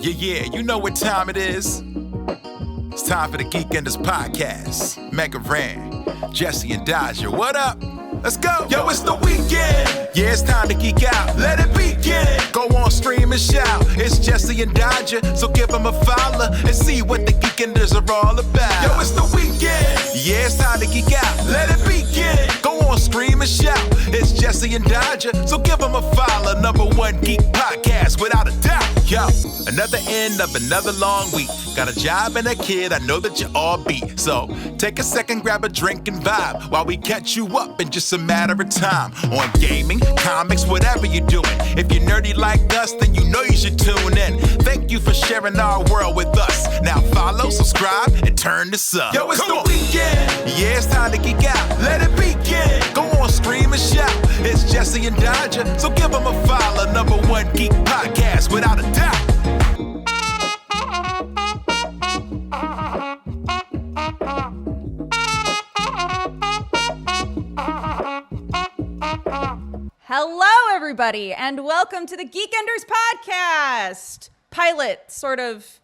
Yeah, you know what time it is. It's time for the Geekenders podcast. MegaRan, Jesse and Dodger, what up? Let's go. Yo, it's the weekend. Yeah, it's time to geek out. Let it begin. Go on, stream and shout. It's Jesse and Dodger, so give them a follow and see what the Geekenders are all about. Yo, it's the weekend. Yeah, it's time to geek out. Let it begin. Go on, stream and shout. It's Jesse and Dodger, so give them a follow. #1 geek podcast, without a doubt. Yo, another end of another long week. Got a job and a kid, I know that you all beat. So take a second, grab a drink and vibe while we catch you up in just a matter of time. On gaming, comics, whatever you're doing. If you're nerdy like us, then you know you should tune in. Thank you for sharing our world with us. Now follow, subscribe, and turn this up. Yo, it's the weekend. Yeah, it's time to geek out. Let it begin. Go on, stream and shout. It's Jesse and Dodger, so give them a follow. #1 geek podcast, without a doubt. Hello, everybody, and welcome to the Geekenders podcast. Pilot sort of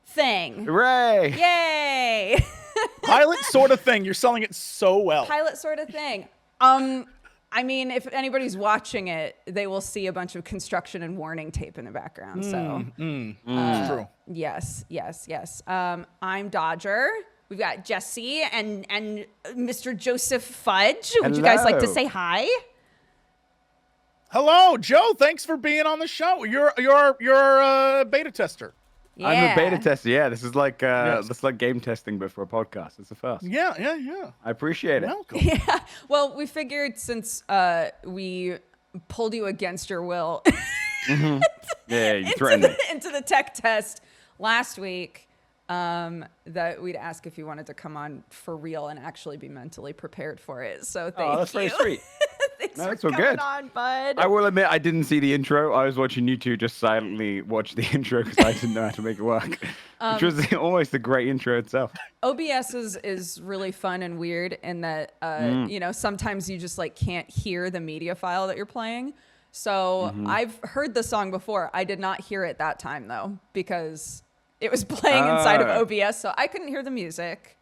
thing. Hooray! Yay! Pilot sort of thing. You're selling it so well. Pilot sort of thing. I mean, if anybody's watching it, they will see a bunch of construction and warning tape in the background. True. Yes. I'm Dodger. We've got Jesse and Mr. Joseph Fudge. Would you guys like to say hi? Hello, Joe. Thanks for being on the show. You're a beta tester. Yeah. I'm a beta tester. Yeah, this is like game testing, but for a podcast. It's the first. Yeah. I appreciate it. Welcome. Yeah. Well, we figured since we pulled you against your will Yeah, you threatened me. into the tech test last week, that we'd ask if you wanted to come on for real and actually be mentally prepared for it. So thank you. That's very sweet. Thanks No, for that's all coming good. on, bud. I will admit, I didn't see the intro. I was watching you two just silently watch the intro because I didn't know how to make it work, which was almost a great intro itself. OBS is really fun and weird in that, sometimes you just like can't hear the media file that you're playing. So I've heard the song before. I did not hear it that time though, because it was playing inside of OBS, so I couldn't hear the music.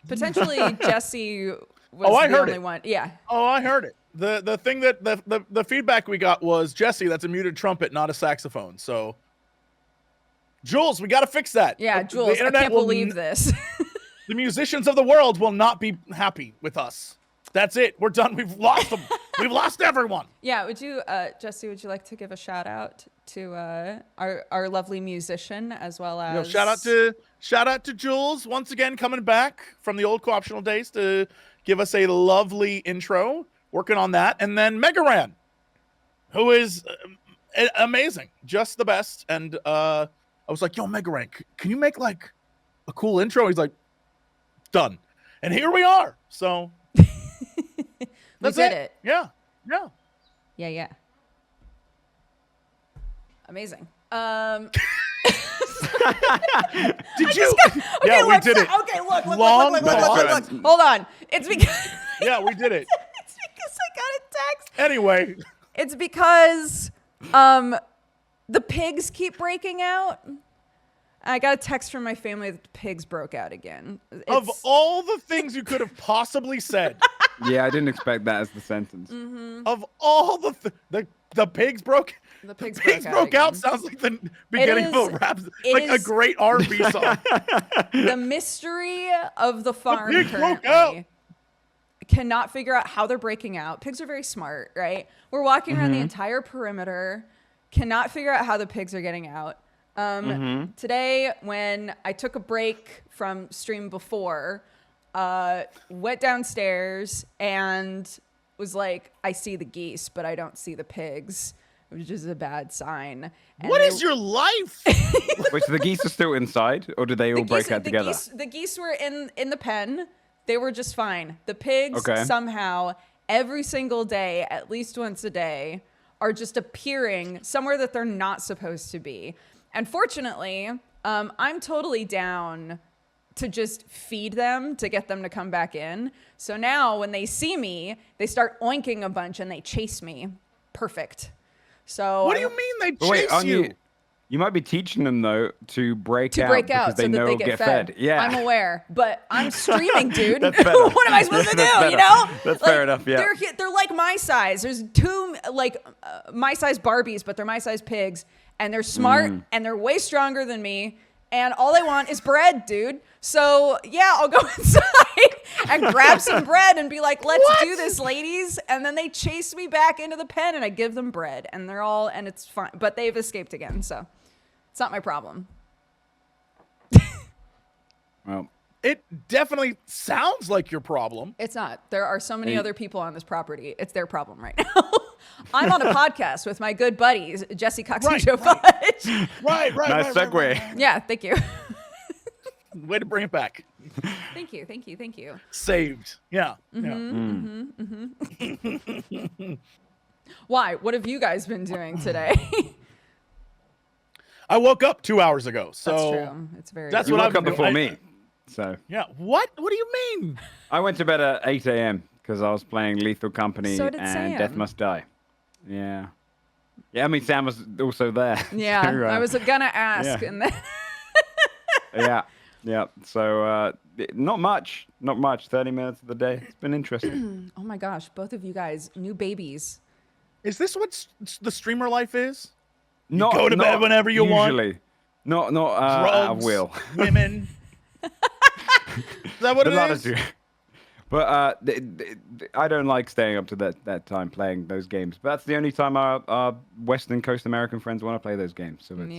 Potentially Jesse was the only one. Yeah. Oh, I heard it. The thing that the feedback we got was, Jesse, that's a muted trumpet, not a saxophone. So, Jules, we got to fix that. Yeah, Jules, I can't believe this. The musicians of the world will not be happy with us. That's it. We're done. We've lost them. We've lost everyone. Yeah. Would you, Jesse? Would you like to give a shout out to our lovely musician as well as shout out to Jules once again, coming back from the old co-optional days to give us a lovely intro. Working on that, and then MegaRan, who is amazing, just the best. And I was like, "Yo, MegaRan, can you make like a cool intro?" He's like, "Done." And here we are. So that's it. Yeah. Amazing. Did you? Okay, we did it. Okay, look. Hold on. It's because yeah, we did it. It's because I got a text. Anyway, it's because the pigs keep breaking out. I got a text from my family that the pigs broke out again. Of all the things you could have possibly said. Yeah, I didn't expect that as the sentence. Of all the pigs broke. The pigs broke out sounds like the beginning of a rap, like a great R&B song. The mystery of the farm pigs broke out. currently cannot figure out how they're breaking out. Pigs are very smart, right? We're walking around the entire perimeter, cannot figure out how the pigs are getting out. Today, when I took a break from stream before, went downstairs and was like, I see the geese, but I don't see the pigs, which is a bad sign. And what is your life? Wait, so the geese are still inside, or did they all break out together? The geese were in the pen. They were just fine. The pigs somehow every single day, at least once a day, are just appearing somewhere that they're not supposed to be. And fortunately, I'm totally down to just feed them to get them to come back in. So now when they see me, they start oinking a bunch and they chase me. Perfect. So what do you mean they chase you? You might be teaching them though to break to out break because out they so that know they it'll get fed. Yeah, I'm aware, but I'm streaming, dude. That's better. What am I supposed to do? That's You know, That's fair enough. Yeah. they're like my size. There's two my size Barbies, but they're my size pigs, and they're smart and they're way stronger than me. And all they want is bread, dude. So yeah, I'll go inside and grab some bread and be like, "Let's do this, ladies." And then they chase me back into the pen, and I give them bread, and it's fine. But they've escaped again, so it's not my problem. Well, It definitely sounds like your problem. It's not. There are so many other people on this property. It's their problem right now. I'm on a podcast with my good buddies, Jesse, Cox, and Joe Fudge. Right. nice segue. Right. Yeah, thank you. Way to bring it back. Thank you. Saved. Yeah. Why? What have you guys been doing today? I woke up 2 hours ago. So That's true. It's very That's You what woke I've up been before doing. me. So Yeah. What? What do you mean? I went to bed at 8 a.m. because I was playing Lethal Company So did and Sam. Death Must Die. Yeah. Yeah, I mean, Sam was also there. Yeah, So, I was gonna ask, yeah. and then yeah. So not much. 30 minutes of the day. It's been interesting. oh my gosh, both of you guys, new babies. Is this what the streamer life is? Not go to bed not whenever you want? Usually. Not out of Drugs, will. women. Is that what A it lot is? of But I don't like staying up to that time playing those games. But that's the only time our Western Coast American friends want to play those games. So it's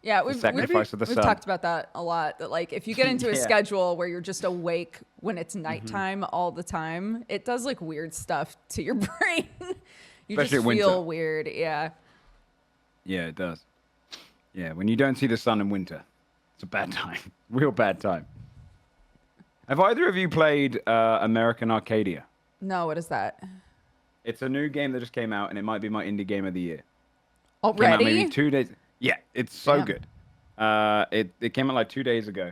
Yeah, we've sacrifice of the sun. talked about that a lot. That like if you get into a Yeah. schedule where you're just awake when it's nighttime all the time, it does like weird stuff to your brain. You Especially just at winter. feel weird. Yeah. Yeah, it does. Yeah, when you don't see the sun in winter, it's a bad time. Real bad time. Have either of you played American Arcadia? No, what is that? It's a new game that just came out, and it might be my indie game of the year. Came out Already? maybe 2 days. Yeah, it's so Damn. good. It came out like 2 days ago,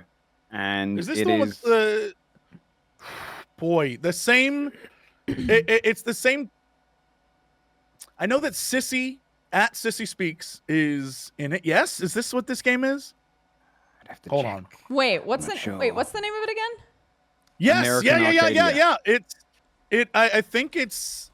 and Is this it the one with is the same? It's the same. I know that Sissy at Sissy Speaks is in it. Yes, is this what this game is? I'd have to Hold check. on. Wait, not sure. what's the name of it again? Yes, American yeah. Arcadia. I think it's.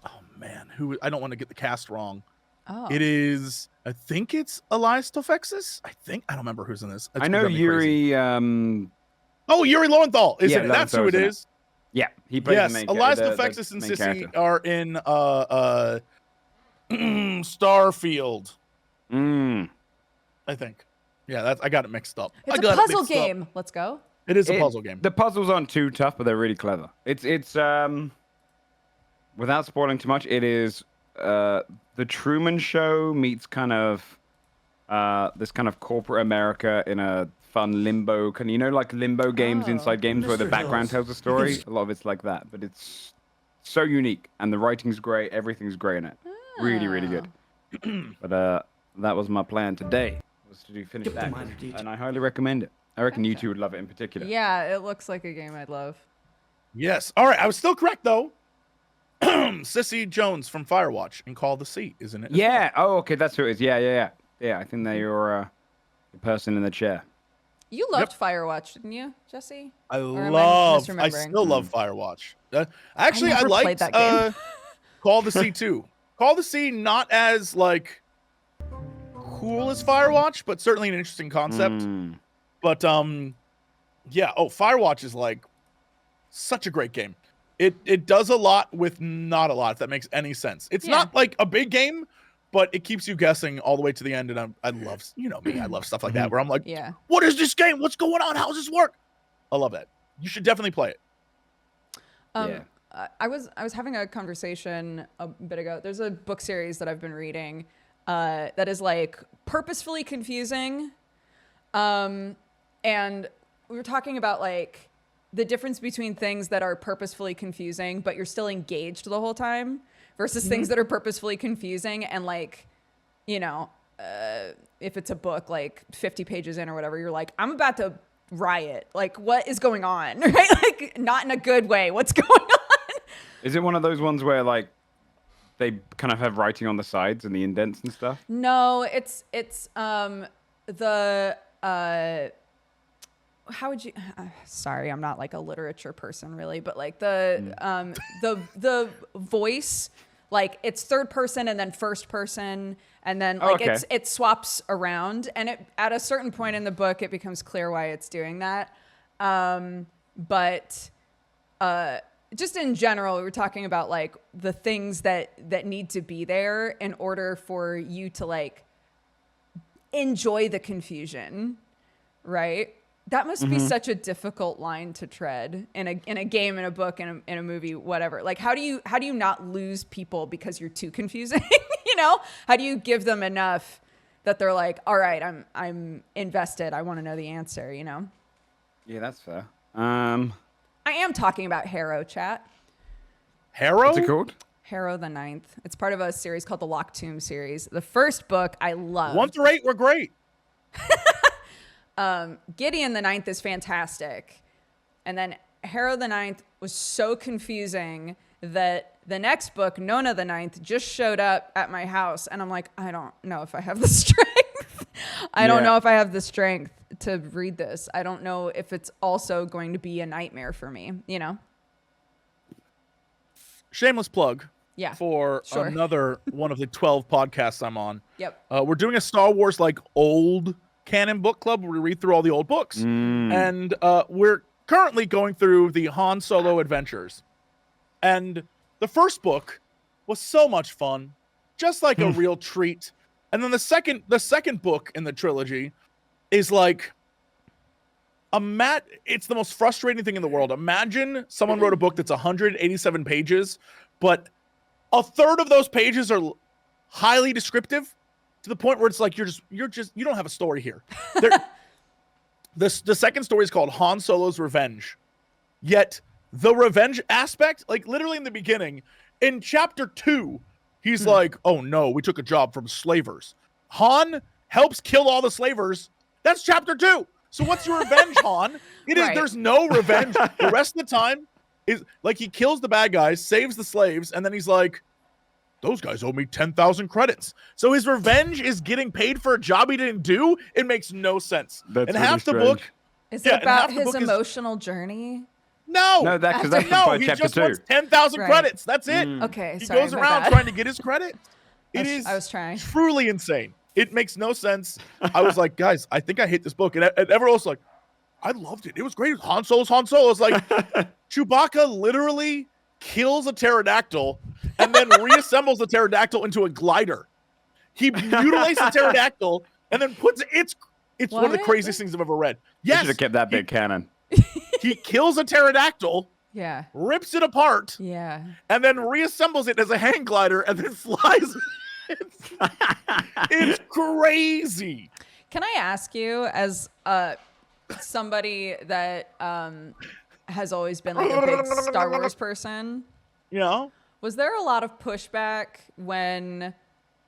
Oh man, I don't want to get the cast wrong. Oh. It is. I think it's Elias Tofexis. I don't remember who's in this. I know Yuri. Oh, Yuri Lowenthal is Yeah, in it. That's who Lowenthal's it in it. is. Yeah, he plays Yes, the main Elias the Tofexis and main Sissy character. are in Starfield. I think. Yeah, I got it mixed up. It's I a got it puzzle mixed up. game. Let's go. It is a puzzle game. The puzzles aren't too tough, but they're really clever. It's without spoiling too much, it is the Truman Show meets kind of this kind of corporate America in a fun limbo, like limbo games inside games where the background tells a story. A lot of it's like that, but it's so unique, and the writing's great. Everything's great in it. Really, really good. But that was my plan today, was to finish that, and I highly recommend it. I reckon you two would love it in particular. Yeah, it looks like a game I'd love. Yes. All right. I was still correct though. Sissy Jones from Firewatch and Call the Sea, isn't it? Yeah. Oh, okay. That's who it is. Yeah. I think they're your the person in the chair. You loved Firewatch, didn't you, Jesse? I Or am I misremembering? still love Firewatch. Actually, I never played liked that game. Call the Sea too. Call the Sea not as like cool as Firewatch, but certainly an interesting concept. But yeah. Oh, Firewatch is like such a great game. It does a lot with not a lot, if that makes any sense. It's not like a big game, but it keeps you guessing all the way to the end. And I love, me, I love stuff like that where I'm like, Yeah. what is this game? What's going on? How does this work? I love that. You should definitely play it. Yeah. I was having a conversation a bit ago. There's a book series that I've been reading that is like purposefully confusing. And we were talking about like the difference between things that are purposefully confusing, but you're still engaged the whole time versus things that are purposefully confusing. And like, if it's a book, like 50 pages in or whatever, you're like, I'm about to riot. Like, what is going on? Right? Like, not in a good way. What's going on? Is it one of those ones where like they kind of have writing on the sides and the indents and stuff? No, it's the how would you sorry, I'm not like a literature person really, but like the voice, like it's third person and then first person, and then like it swaps around, and it at a certain point in the book it becomes clear why it's doing that. But just in general, we were talking about like the things that need to be there in order for you to like enjoy the confusion, right? That must be such a difficult line to tread in a game, in a book, in a movie, whatever. Like, how do you not lose people because you're too confusing? You know, how do you give them enough that they're like, all right, I'm invested. I want to know the answer. You know? Yeah, that's fair. I am talking about Harrow, chat. Harrow? What's it called? Harrow the Ninth. It's part of a series called the Locked Tomb series. The first book I loved. 1 through 8 were great. Gideon the Ninth is fantastic. And then Harrow the Ninth was so confusing that the next book, Nona the Ninth, just showed up at my house. And I'm like, I don't know if I have the strength. I don't know if I have the strength to read this. I don't know if it's also going to be a nightmare for me, you know? Shameless plug. Yeah. For sure. another one of the 12 podcasts I'm on. Yep. We're doing a Star Wars like old canon book club where we read through all the old books. And we're currently going through the Han Solo adventures. And the first book was so much fun, just like a real treat. And then the second book in the trilogy is like it's the most frustrating thing in the world. Imagine someone wrote a book that's 187 pages, but a third of those pages are highly descriptive to the point where it's like you don't have a story here. The second story is called Han Solo's Revenge. Yet the revenge aspect, like literally in the beginning, in chapter 2, he's like, "Oh no, we took a job from slavers." Han helps kill all the slavers. That's chapter 2. So what's your revenge, Han? There's no revenge. The rest of the time is like he kills the bad guys, saves the slaves, and then he's like, "Those guys owe me 10,000 credits." So his revenge is getting paid for a job he didn't do. It makes no sense. That's and really half the strange. book is it about his emotional journey? No, that's by he chapter just 2. wants 10,000 credits. That's it. Okay, He sorry goes about around that. trying to get his credit. I was trying. Truly insane. It makes no sense. I was like, guys, I think I hate this book. And everyone else was like, I loved it. It was great. Han Solo's Han Solo. It's like Chewbacca literally kills a pterodactyl and then reassembles the pterodactyl into a glider. He mutilates the pterodactyl and then puts it's one of the craziest things I've ever read. You Yes. should have kept that bit canon. He kills a pterodactyl, Yeah. rips it apart, Yeah. and then reassembles it as a hang glider and then flies. It's crazy. Can I ask you, as somebody that has always been like a big Star Wars person, You know? was there a lot of pushback when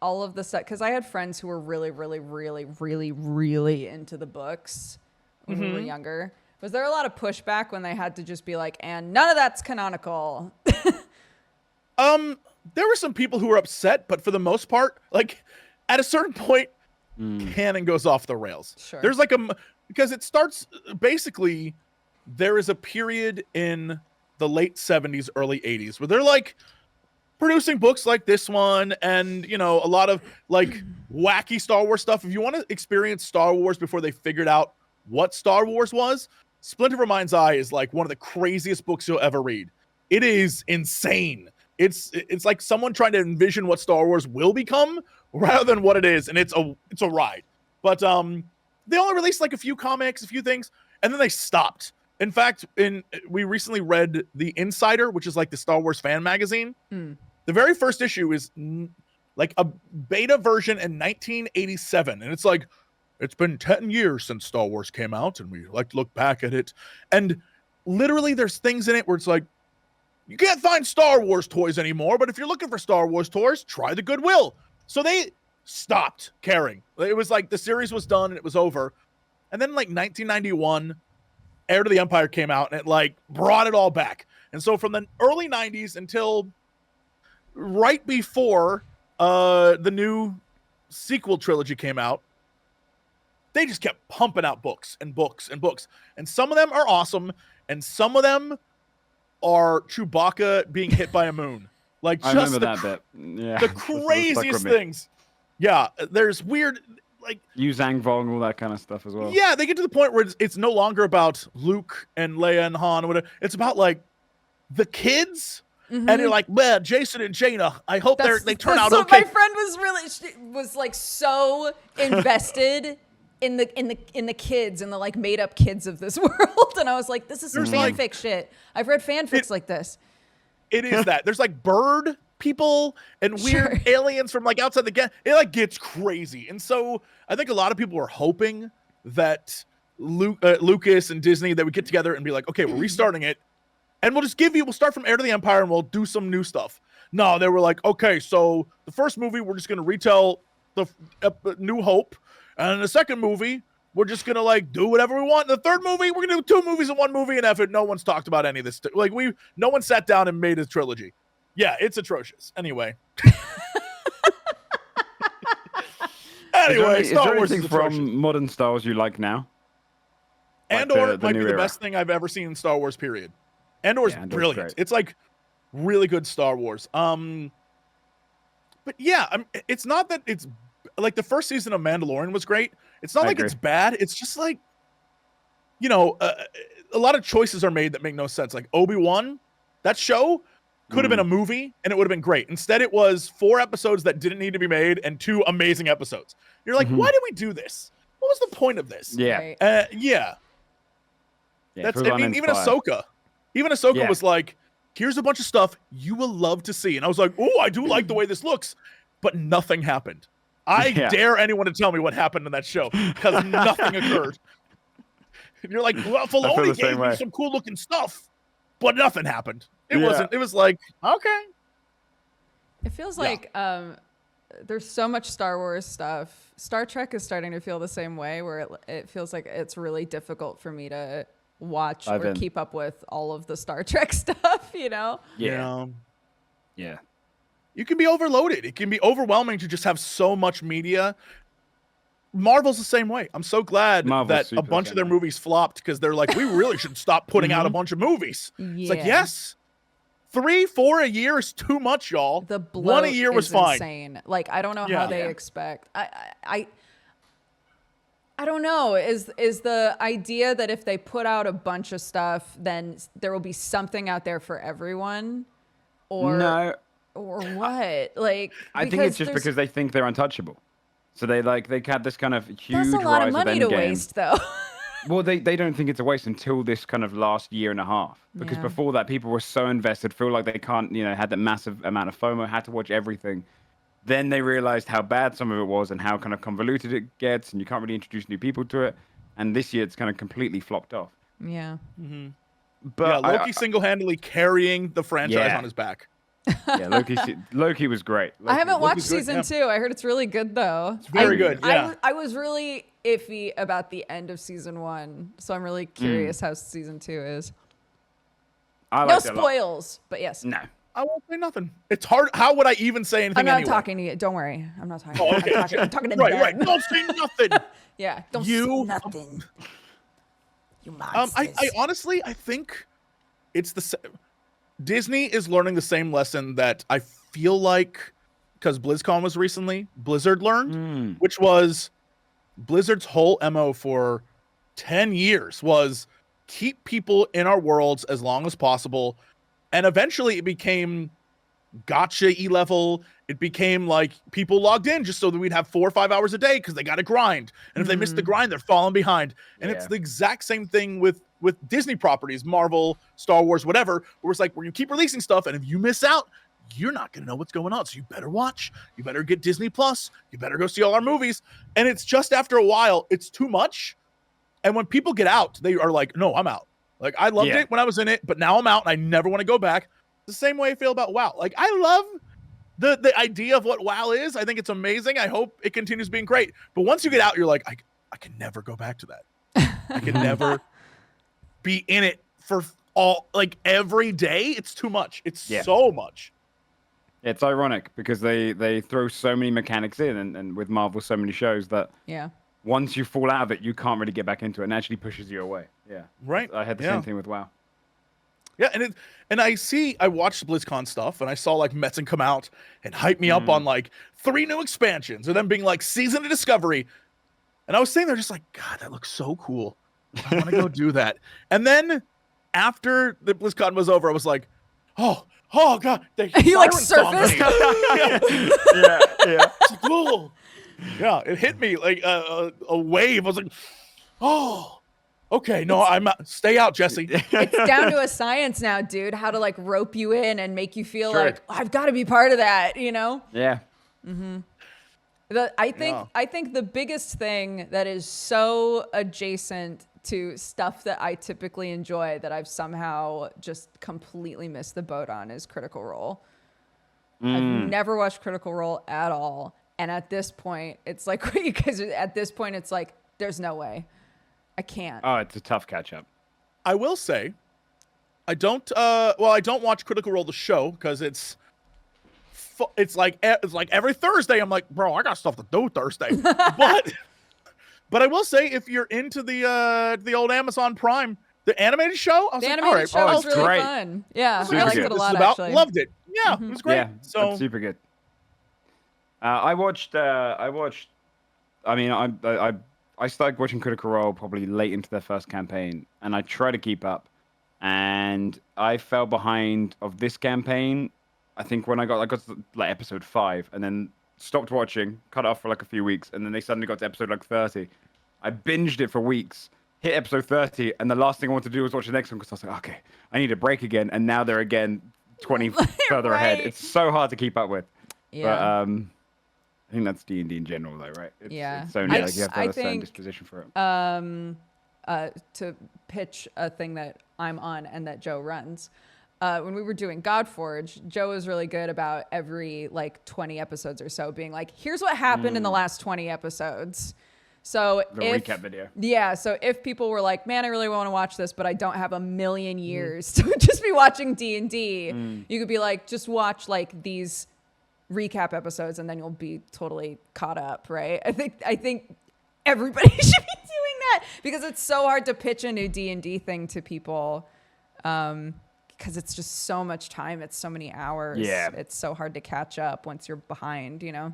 all of the stuff? Because I had friends who were really, really, really, really, really into the books when we were younger. Was there a lot of pushback when they had to just be like, and none of that's canonical? There were some people who were upset, but for the most part, like at a certain point, canon goes off the rails. Sure. There's like because it starts basically, there is a period in the late 70s, early 80s where they're like producing books like this one and, you know, a lot of like wacky Star Wars stuff. If you want to experience Star Wars before they figured out what Star Wars was, Splinter of a Mind's Eye is like one of the craziest books you'll ever read. It is insane. It's like someone trying to envision what Star Wars will become rather than what it is, and it's a ride. But they only released like a few comics, a few things, and then they stopped. In fact, we recently read The Insider, which is like the Star Wars fan magazine. The very first issue is like a beta version in 1987, and it's like, it's been 10 years since Star Wars came out, and we like to look back at it. And literally there's things in it where it's like, you can't find Star Wars toys anymore, but if you're looking for Star Wars toys, try the Goodwill. So they stopped caring. It was like the series was done and it was over. And then like 1991, Heir to the Empire came out and it like brought it all back. And so from the early 90s until right before the new sequel trilogy came out, they just kept pumping out books and books and books. And some of them are awesome, and some of them are Chewbacca being hit by a moon. Like, I just remember that bit. Yeah, the craziest things. Yeah, there's weird, like Yu Zhang Vong, all that kind of stuff as well. Yeah, they get to the point where it's no longer about Luke and Leia and Han or whatever. It's about like the kids, and you're like, man, Jason and Jaina. I hope they turn out okay. My friend was like so invested in the kids and the like made up kids of this world, and I was like, this is some fanfic shit. I've read fanfics like this. It is that there's like bird people and weird aliens from like outside the game. It like gets crazy, and so I think a lot of people were hoping that Lucas and Disney, that would get together and be like, okay, we're restarting it, and we'll start from Heir to the Empire and we'll do some new stuff. No, they were like, okay, so the first movie we're just gonna retell the New Hope, and in the second movie we're just gonna like do whatever we want. In the third movie we're gonna do 2 movies in 1 movie, and after no one's talked about any of this. Like no one sat down and made a trilogy. Yeah, it's atrocious. Anyway. Is there anything from modern Star Wars you like now? Andor might be the best thing I've ever seen in Star Wars, period. Andor's brilliant. Great. It's like really good Star Wars. But yeah, it's not that it's like the first season of Mandalorian was great. It's not like it's bad. It's just like, you know, a lot of choices are made that make no sense. Like Obi-Wan, that show could have been a movie and it would have been great. Instead, it was 4 episodes that didn't need to be made and 2 amazing episodes. You're like, why did we do this? What was the point of this? Yeah. Yeah. That's, I mean, even Ahsoka. Was like, here's a bunch of stuff you will love to see. And I was like, oh, I do like the way this looks. But nothing happened. I dare anyone to tell me what happened in that show, because nothing occurred. And you're like, well, Filoni gave me some cool looking stuff, but nothing happened. It wasn't. It was like, okay. It feels like there's so much Star Wars stuff. Star Trek is starting to feel the same way, where it feels like it's really difficult for me to watch or keep up with all of the Star Trek stuff, you know? Yeah. You can be overloaded. It can be overwhelming to just have so much media. Marvel's the same way. I'm so glad that a bunch of their movies flopped, because they're like, we really should stop putting out a bunch of movies. It's like, yes, 3, 4 a year is too much, y'all. The bloat 1 a year was fine. Insane. Like, I don't know how they expect. I don't know. Is the idea that if they put out a bunch of stuff, then there will be something out there for everyone? Or no. Or what? Like, I think it's just because they think they're untouchable. So they had this kind of huge that's a lot of money to waste, though. Well, they don't think it's a waste until this kind of last year and a half. Because before that, people were so invested, feel like they can't, had that massive amount of FOMO, had to watch everything. Then they realized how bad some of it was and how kind of convoluted it gets, and you can't really introduce new people to it. And this year, it's kind of completely flopped off. Yeah. Mm-hmm. But Loki single-handedly carrying the franchise on his back. Yeah, Loki was great. I haven't watched season 2. I heard it's really good, though. It's very good. Yeah. I was really iffy about the end of season 1, so I'm really curious how season 2 is. No spoils, but yes. No. I won't say nothing. It's hard. How would I even say anything? I'm not talking to you. Don't worry. I'm not talking. Oh, okay. I'm talking to right, them. right. Don't say nothing. Yeah. Don't say nothing. You monsters. I honestly, I think it's the same. Disney is learning the same lesson that I feel like, because BlizzCon was recently, Blizzard learned, which was Blizzard's whole MO for 10 years was keep people in our worlds as long as possible. And eventually it became gotcha E-level. It became like people logged in just so that we'd have 4 or 5 hours a day because they got to grind. And if they miss the grind, they're falling behind. And it's the exact same thing with Disney properties, Marvel, Star Wars, whatever, where it's like, where you keep releasing stuff, and if you miss out, you're not going to know what's going on. So you better watch. You better get Disney Plus. You better go see all our movies. And it's just after a while, it's too much. And when people get out, they are like, no, I'm out. Like, I loved it when I was in it, but now I'm out and I never want to go back. The same way I feel about WoW. Like, I love the idea of what WoW is. I think it's amazing. I hope it continues being great. But once you get out, you're like, I can never go back to that. I can never be in it for every day. It's too much. It's so much. It's ironic because they throw so many mechanics in, and with Marvel, so many shows that once you fall out of it, you can't really get back into it, and actually pushes you away. Yeah, right. I had the same thing with WoW. Yeah, and I watched BlizzCon stuff, and I saw like Metzen come out and hype me up on like 3 new expansions, and then being like Season of Discovery, and I was sitting there just like, God, that looks so cool. I want to go do that. And then after the BlizzCon was over, I was like, oh God, you like surfaced? yeah. It's cool. Yeah, it hit me like a wave. I was like, oh. Okay, no, stay out, Jesse. It's down to a science now, dude. How to like rope you in and make you feel like I've got to be part of that, you know? Yeah. I think the biggest thing that is so adjacent to stuff that I typically enjoy that I've somehow just completely missed the boat on is Critical Role. I've never watched Critical Role at all, and at this point, it's like there's no way. I can't. Oh, it's a tough catch up. I will say, I don't watch Critical Role the show because it's like every Thursday I'm like, bro, I got stuff to do Thursday. but I will say, if you're into the old Amazon Prime, the animated show, I was like, all right, show was it's really great. fun. Yeah, Super I liked good. it a lot. Actually, loved it. Yeah, it was great. Yeah, so it's super good. I started watching Critical Role probably late into their first campaign, and I try to keep up. And I fell behind of this campaign. I think when I got to like episode 5, and then stopped watching, cut it off for like a few weeks, and then they suddenly got to episode like 30. I binged it for weeks, hit episode 30, and the last thing I wanted to do was watch the next one because I was like, okay, I need a break again. And now they're again 20 further ahead. It's so hard to keep up with. Yeah. But I think that's D&D in general, though, right? It's so like you have to have a certain disposition for it. To pitch a thing that I'm on and that Joe runs. When we were doing Godforge, Joe was really good about every like 20 episodes or so being like, here's what happened in the last 20 episodes. So recap video. Yeah, so if people were like, man, I really want to watch this, but I don't have a million years to just be watching D&D, you could be like, just watch like these recap episodes and then you'll be totally caught up, right? I think everybody should be doing that because it's so hard to pitch a new D&D thing to people because it's just so much time. It's so many hours. Yeah. It's so hard to catch up once you're behind, you know?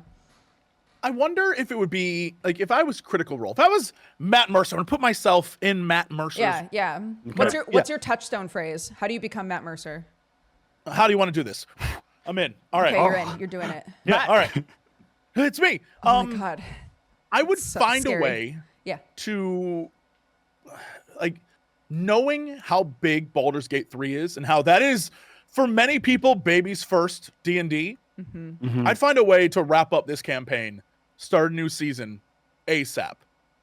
I wonder if it would be like if I was Critical Role, if I was Matt Mercer, I'm gonna put myself in Matt Mercer's. Yeah. What's your touchstone phrase? How do you become Matt Mercer? How do you want to do this? I'm in. All right. Okay, you're in. You're doing it. Yeah. All right. It's me. Oh my God. I would so find scary. a way Yeah. to like knowing how big Baldur's Gate 3 is and how that is for many people baby's first D&D. I'd find a way to wrap up this campaign, start a new season ASAP.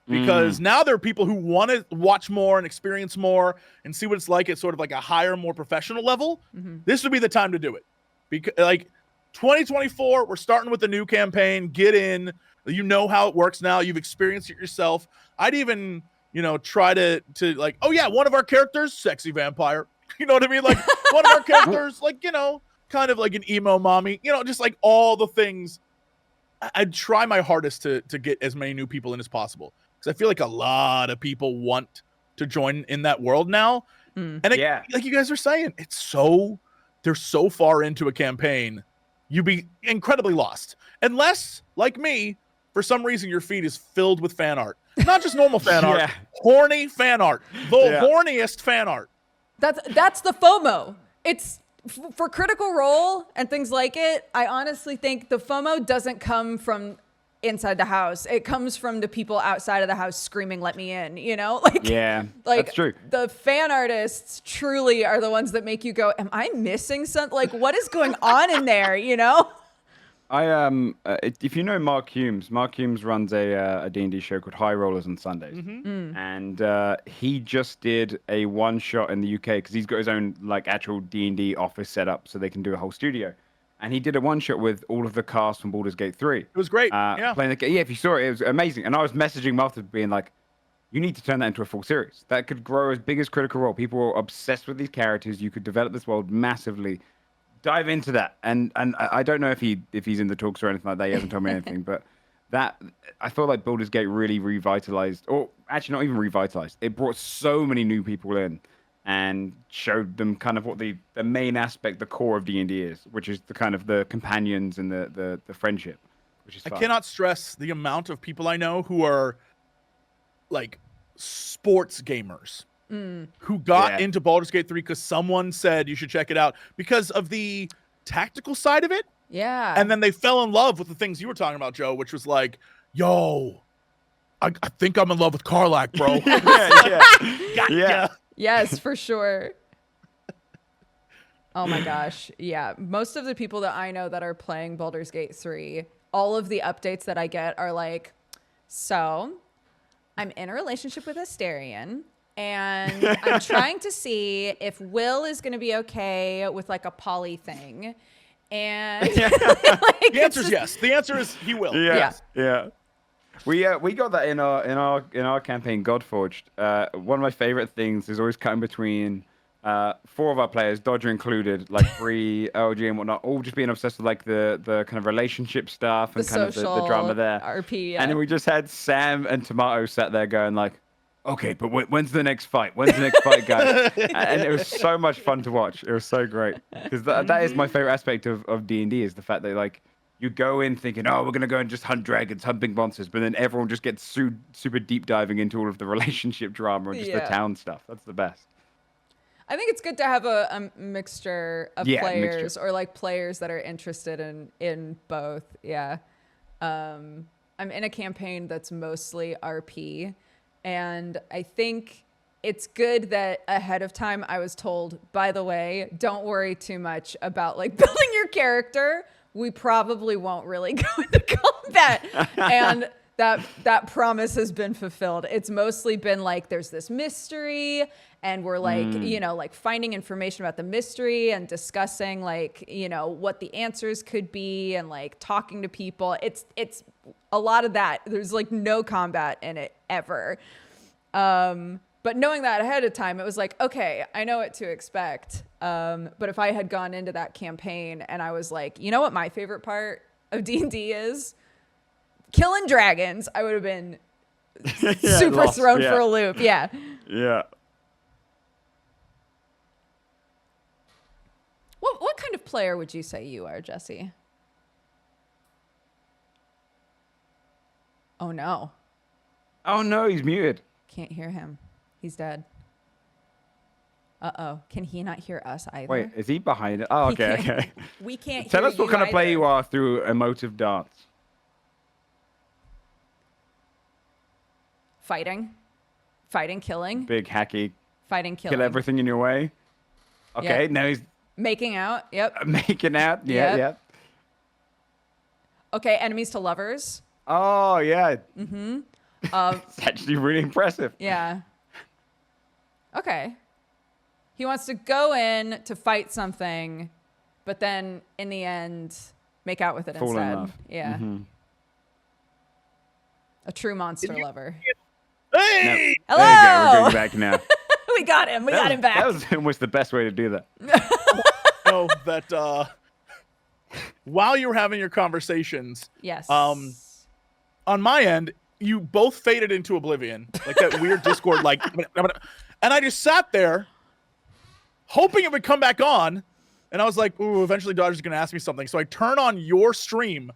Because now there are people who want to watch more and experience more and see what it's like at sort of like a higher, more professional level. This would be the time to do it. Because like 2024, we're starting with a new campaign. Get in. You know how it works now. You've experienced it yourself. I'd even, try to like, oh yeah, one of our characters, sexy vampire. You know what I mean? Like one of our characters, like, kind of like an emo mommy, just like all the things. I'd try my hardest to get as many new people in as possible. Because I feel like a lot of people want to join in that world now. And like you guys are saying, they're so far into a campaign, you'd be incredibly lost. Unless, like me, for some reason your feed is filled with fan art. Not just normal fan art, horny fan art. The horniest fan art. That's the FOMO. It's for Critical Role and things like it. I honestly think the FOMO doesn't come from inside the house. It comes from the people outside of the house screaming, "Let me in!" That's true. The fan artists truly are the ones that make you go, "Am I missing something? Like, what is going on in there?" I if you know Mark Humes runs a D&D show called High Rollers on Sundays, and he just did a one shot in the UK because he's got his own like actual D&D office set up so they can do a whole studio, and he did a one shot with all of the cast from Baldur's Gate 3. It was great. Playing the game. Yeah, if you saw it, it was amazing. And I was messaging him after being like, you need to turn that into a full series. That could grow as big as Critical Role. People are obsessed with these characters. You could develop this world massively. dive into that. And I don't know if he's in the talks or anything like that. He hasn't told me anything, but that I feel like Baldur's Gate really revitalized, or actually not even revitalized. It brought so many new people in and showed them kind of what the main aspect, the core of D&D is, which is the kind of the companions and the friendship, which is fun. I cannot stress the amount of people I know who are like sports gamers who got into Baldur's Gate 3 because someone said you should check it out because of the tactical side of it. Yeah. And then they fell in love with the things you were talking about, Joe, which was like, yo, I think I'm in love with Karlach, bro. Yeah. Yes, for sure. Oh my gosh. Yeah. Most of the people that I know that are playing Baldur's Gate 3, all of the updates that I get are like, so I'm in a relationship with Astarion and I'm trying to see if Will is going to be okay with like a poly thing. And like, the answer is yes. The answer is he will. Yeah. We got that in our campaign, Godforged. One of my favorite things is always cutting between 4 of our players, Dodger included, like Bree, LG, and whatnot, all just being obsessed with like the kind of relationship stuff and the kind of the drama there. RP, yeah. And then we just had Sam and Tomato sat there going like, okay, but when's the next fight? When's the next fight, guys? And it was so much fun to watch. It was so great because that is my favorite aspect of D&D is the fact that like you go in thinking, oh, we're gonna go and just hunt dragons, hunt big monsters, but then everyone just gets super deep diving into all of the relationship drama and just the town stuff. That's the best. I think it's good to have a mixture of players or like players that are interested in both. Yeah. I'm in a campaign that's mostly RP. And I think it's good that ahead of time I was told, by the way, don't worry too much about like building your character. We probably won't really go into combat. And that promise has been fulfilled. It's mostly been like there's this mystery and we're like, like finding information about the mystery and discussing like, what the answers could be and like talking to people. It's a lot of that. There's like no combat in it ever. But knowing that ahead of time, it was like, okay, I know what to expect. But if I had gone into that campaign and I was like, you know what my favorite part of D&D is? Killing dragons, I would have been super thrown for a loop. Yeah. Yeah. What kind of player would you say you are, Jesse? Oh no. Oh no, he's muted. Can't hear him. He's dead. Uh-oh. Can he not hear us either? Wait, is he behind it? Oh, okay. We can't Tell hear us what you kind of player either. you are through emotive dance. Fighting, killing. Big hacky. Fighting, killing. Kill everything in your way. Okay, Yep. now he's Making out. Yep. making out. Yep. Yeah. Okay, enemies to lovers. Oh, yeah. It's actually really impressive. Yeah. Okay. He wants to go in to fight something, but then in the end, make out with it Fall in instead. love. Yeah. Mm-hmm. A true monster lover. Hey! Hello. There you go. We're going back now. We got him. We got him back. That was almost the best way to do that. Know that while you were having your conversations, Yes. on my end, you both faded into oblivion, like that weird Discord, like, and I just sat there, hoping it would come back on, and I was like, "Ooh, eventually Dodger's gonna ask me something." So I turn on your stream,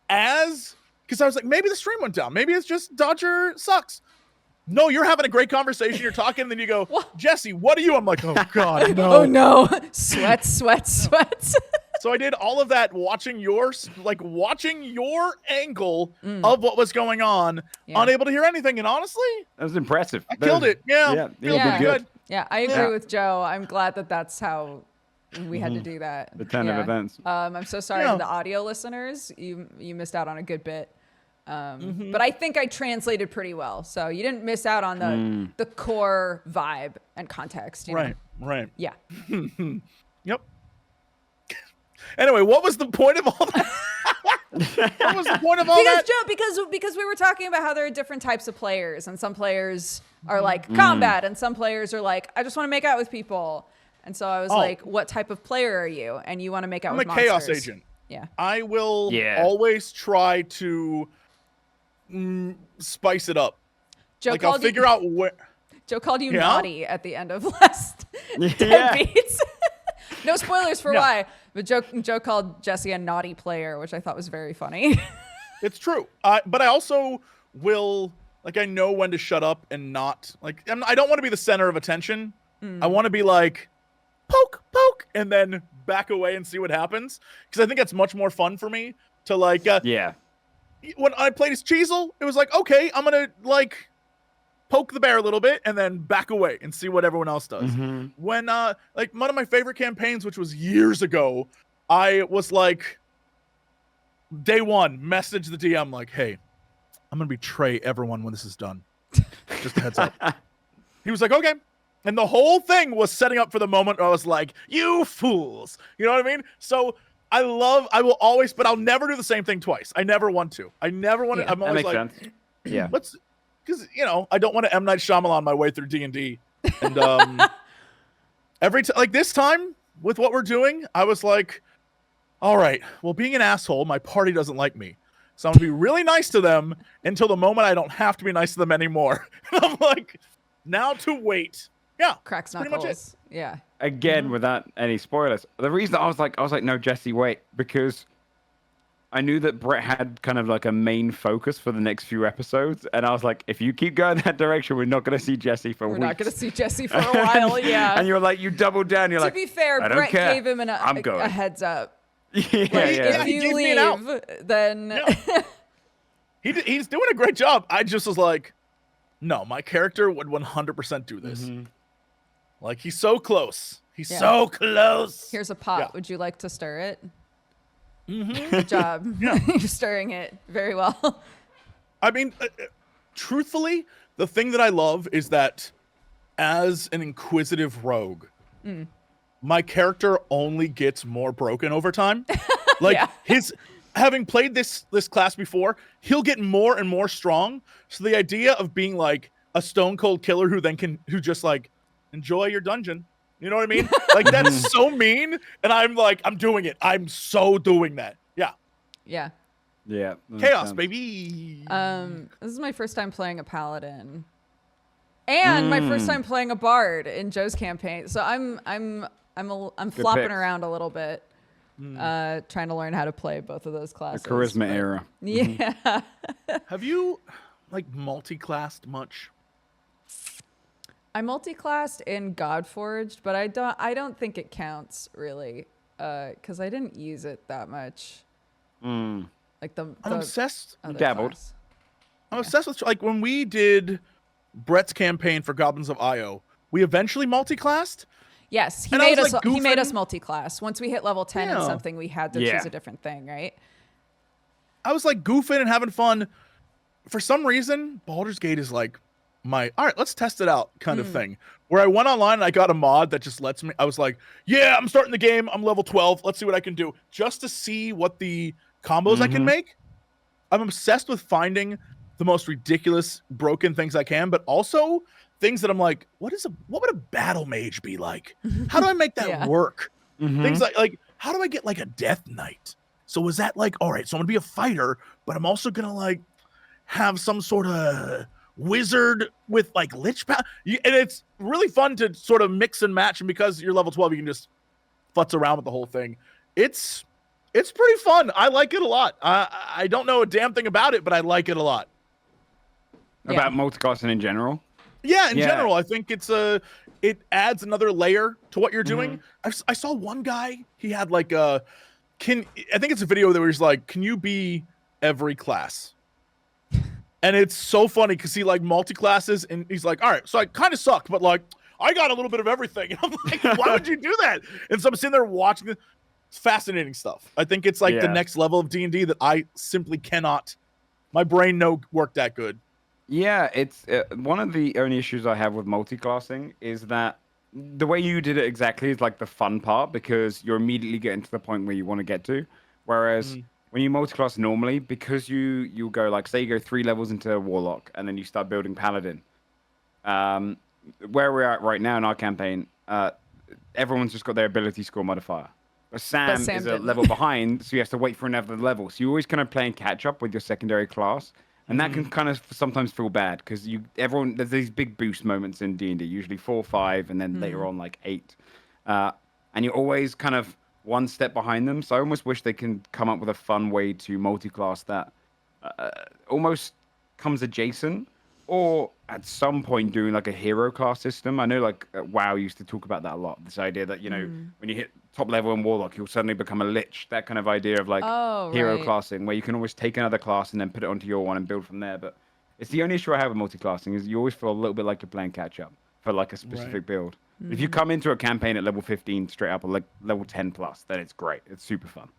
because I was like, maybe the stream went down, maybe it's just Dodger sucks. No, you're having a great conversation. You're talking, and then you go, Jesse, what are you? I'm like, oh God, no. Oh no, sweats. So I did all of that watching your angle of what was going on, unable to hear anything. And honestly, That was impressive. I killed it. Yeah, you really did good. Yeah, I agree with Joe. I'm glad that that's how we had to do that. The turn of events. I'm so sorry to the audio listeners. You missed out on a good bit. But I think I translated pretty well. So you didn't miss out on the core vibe and context. You know? Right. Yeah. Yep. Anyway, what was the point of all that? What was the point of all that? Joe, because we were talking about how there are different types of players, and some players are like combat, and some players are like, I just want to make out with people. And so I was like, what type of player are you? And you want to make out with I'm a chaos monsters. agent. Yeah. I will always try to spice it up. Joe I'll figure out where. Joe called you naughty at the end of last Deadbeats. No spoilers for why, but Joe called Jesse a naughty player, which I thought was very funny. It's true. But I also will, like, I know when to shut up and not, like, I don't want to be the center of attention. I want to be like, poke, poke, and then back away and see what happens. Because I think that's much more fun for me to, like, when I played as Cheezel, it was like, okay, I'm going to, like, poke the bear a little bit and then back away and see what everyone else does. When, like, one of my favorite campaigns, which was years ago, I was like, day one, message the DM like, hey, I'm going to betray everyone when this is done. Just a heads up. He was like, okay. And the whole thing was setting up for the moment where I was like, you fools. You know what I mean? So I will always, but I'll never do the same thing twice. I never want to. I'm always like, sense. Yeah. Because, you know, I don't want to M. Night Shyamalan my way through D&D. And every time, like this time with what we're doing, I was like, all right, well, being an asshole, my party doesn't like me. So I'm going to be really nice to them until the moment I don't have to be nice to them anymore. And I'm like, now to wait. Yeah. Cracks knuckles. Yeah. Again, without any spoilers. The reason I was like, no, Jesse, wait, because I knew that Brett had kind of like a main focus for the next few episodes. And I was like, if you keep going that direction, we're not going to see Jesse for weeks. We're not going to see Jesse for a while. Yeah. And you're like, you doubled down. You're to like, be fair, Brett gave him a heads up. If you leave, then he's doing a great job. I just was like, no, my character would 100% do this. Like, he's so close. He's so close. Here's a pot. Would you like to stir it? Good job. You're stirring it very well. I mean, truthfully, the thing that I love is that as an inquisitive rogue, my character only gets more broken over time. Like having played this class before, he'll get more and more strong. So the idea of being like a stone cold killer who just like enjoy your dungeon. You know what I mean? Like, that's so mean. And I'm like, I'm doing it. I'm so doing that. Yeah. Yeah. Yeah. Chaos, baby. This is my first time playing a paladin. And my first time playing a bard in Joe's campaign. So I'm flopping around a little bit. Trying to learn how to play both of those classes. The charisma era. Yeah. Have you like multi-classed much? I multi-classed in Godforged, but I don't think it counts really, because I didn't use it that much. Like I'm obsessed. Dabbled. Class. I'm obsessed with, like, when we did Brett's campaign for Goblins of Io, we eventually multi-classed. Yes, he made us multi-class. Once we hit level 10 and something, we had to choose a different thing, right? I was like goofing and having fun. For some reason, Baldur's Gate is like all right, let's test it out kind of thing. Where I went online and I got a mod that just lets me, I was like, yeah, I'm starting the game. I'm level 12. Let's see what I can do. Just to see what the combos I can make. I'm obsessed with finding the most ridiculous broken things I can, but also things that I'm like, what would a battle mage be like? How do I make that work? Things like, how do I get like a death knight? So is that like, all right, so I'm gonna be a fighter, but I'm also gonna like have some sort of wizard with like lich power, and it's really fun to sort of mix and match. And because you're level 12, you can just futz around with the whole thing. It's pretty fun. I like it a lot. I don't know a damn thing about it, but I like it a lot. About multiclassing in general. Yeah, in general, I think it adds another layer to what you're doing. I saw one guy, he had like I think it's a video where he's like, can you be every class? And it's so funny because he like multi-classes and he's like, all right, so I kind of sucked, but like I got a little bit of everything. And I'm like, why would you do that? And so I'm sitting there watching it. It's fascinating stuff. I think it's like the next level of D&D that I simply cannot, my brain work that good. Yeah, it's one of the only issues I have with multi-classing is that the way you did it exactly is like the fun part because you're immediately getting to the point where you want to get to. Whereas when you multi-class normally, because you go like, say you go 3 levels into Warlock and then you start building Paladin. Where we're at right now in our campaign, everyone's just got their ability score modifier. But Sam is a didn't. level behind, so he has to wait for another level. So you're always kind of playing catch up with your secondary class, and that can kind of sometimes feel bad because there's these big boost moments in D&D, usually 4, 5, and then later on like 8, and you're always kind of one step behind them. So I almost wish they can come up with a fun way to multi-class that almost comes adjacent, or at some point doing like a hero class system. I know like WoW used to talk about that a lot. This idea that, when you hit top level in Warlock, you'll suddenly become a Lich. That kind of idea of like hero classing, where you can always take another class and then put it onto your one and build from there. But it's the only issue I have with multi-classing is you always feel a little bit like you're playing catch up for like a specific build. If you come into a campaign at level 15 straight up or like level 10 plus, then it's great. It's super fun.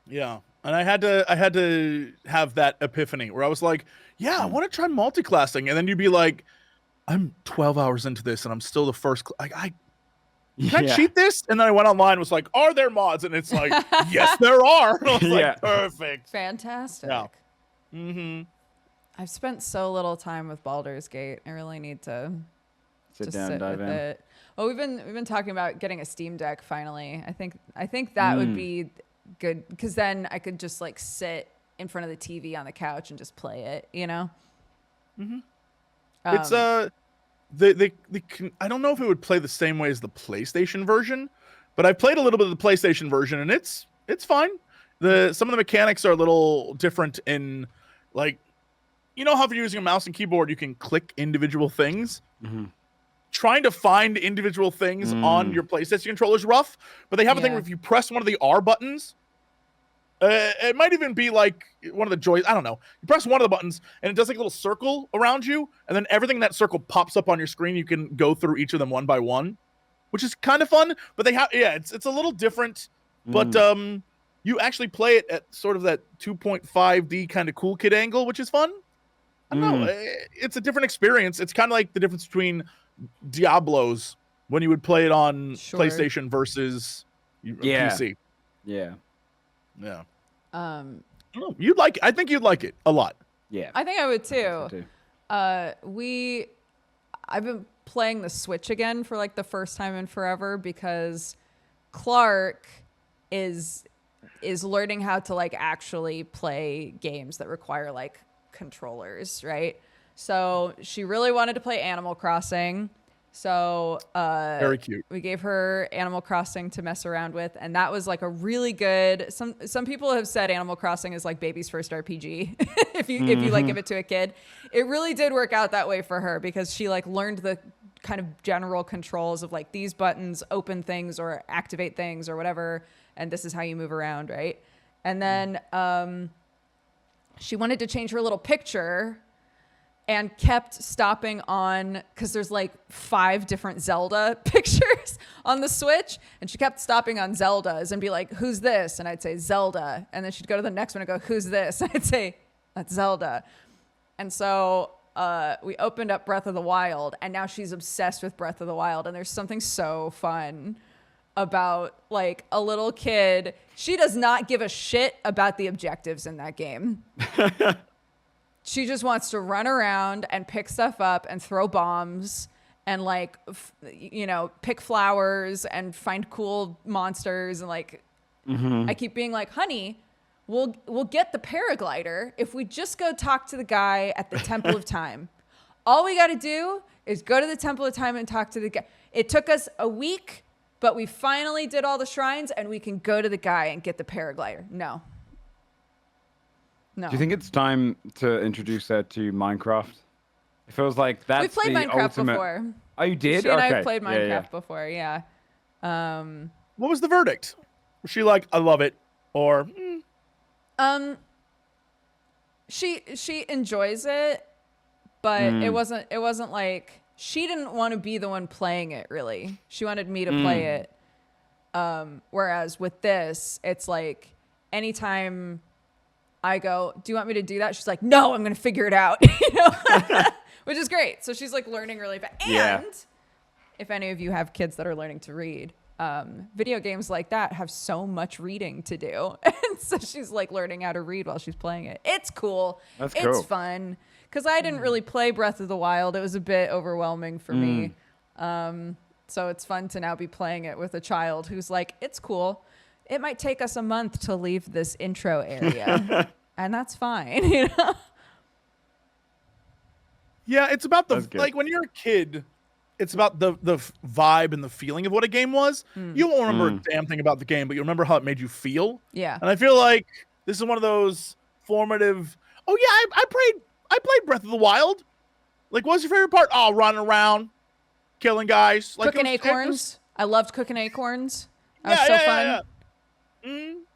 Yeah. And I had to have that epiphany where I was like, yeah, I want to try multi-classing. And then you'd be like, I'm 12 hours into this and I'm still the first. Can I cheat this? And then I went online and was like, are there mods? And it's like, yes, there are. And I was like, perfect. Fantastic. Yeah. Mm-hmm. I've spent so little time with Baldur's Gate. I really need to sit just down sit and dive with in. it. Well, we've been talking about getting a Steam Deck finally. I think that would be good, because then I could just like sit in front of the TV on the couch and just play it, Mm-hmm. It's I don't know if it would play the same way as the PlayStation version, but I played a little bit of the PlayStation version and it's fine. Some of the mechanics are a little different in, like, how if you're using a mouse and keyboard you can click individual things. Trying to find individual things on your PlayStation controller is rough, but they have a thing where if you press one of the R buttons, it might even be like one of the joys. I don't know. You press one of the buttons and it does like a little circle around you, and then everything in that circle pops up on your screen. You can go through each of them one by one, which is kind of fun. But it's a little different. But you actually play it at sort of that 2.5D kind of cool kid angle, which is fun. I don't know. It's a different experience. It's kind of like the difference between Diablos when you would play it on PlayStation versus PC. Yeah. I don't know. You'd like it. I think you'd like it a lot. Yeah. I think I would too. I've been playing the Switch again for like the first time in forever because Clark is learning how to like actually play games that require like controllers, right? So she really wanted to play Animal Crossing. So very cute. We gave her Animal Crossing to mess around with, and that was like a really good. Some people have said Animal Crossing is like baby's first RPG. if you like give it to a kid, it really did work out that way for her because she like learned the kind of general controls of like these buttons open things or activate things or whatever, and this is how you move around, right? And then she wanted to change her little picture and kept stopping on, because there's like 5 different Zelda pictures on the Switch, and she kept stopping on Zelda's and be like, who's this? And I'd say Zelda, and then she'd go to the next one and go, who's this? And I'd say, that's Zelda. And so we opened up Breath of the Wild, and now she's obsessed with Breath of the Wild, and there's something so fun about like a little kid. She does not give a shit about the objectives in that game. She just wants to run around and pick stuff up and throw bombs and like, pick flowers and find cool monsters. And like, I keep being like, honey, we'll get the paraglider if we just go talk to the guy at the Temple of Time. All we got to do is go to the Temple of Time and talk to the guy. It took us a week, but we finally did all the shrines and we can go to the guy and get the paraglider. No. Do you think it's time to introduce her to Minecraft? It feels like that's We've played Minecraft ultimate... before. Oh, you did? She and I have played Minecraft before, yeah. What was the verdict? Was she like, I love it, or? She enjoys it, but it wasn't like she didn't want to be the one playing it. Really, she wanted me to play it. Whereas with this, it's like anytime I go, do you want me to do that? She's like, no, I'm going to figure it out, which is great. So she's like learning really fast. And if any of you have kids that are learning to read, video games like that have so much reading to do. And so she's like learning how to read while she's playing it. It's cool. It's fun. Because I didn't really play Breath of the Wild. It was a bit overwhelming for me. So it's fun to now be playing it with a child who's like, it's cool. It might take us a month to leave this intro area. And that's fine, you know? Yeah, it's about like when you're a kid, it's about the vibe and the feeling of what a game was. You won't remember a damn thing about the game, but you remember how it made you feel. Yeah. And I feel like this is one of those formative. Oh yeah, I played Breath of the Wild. Like, what was your favorite part? Oh, running around, killing guys, like cooking acorns. I loved cooking acorns. That was so fun.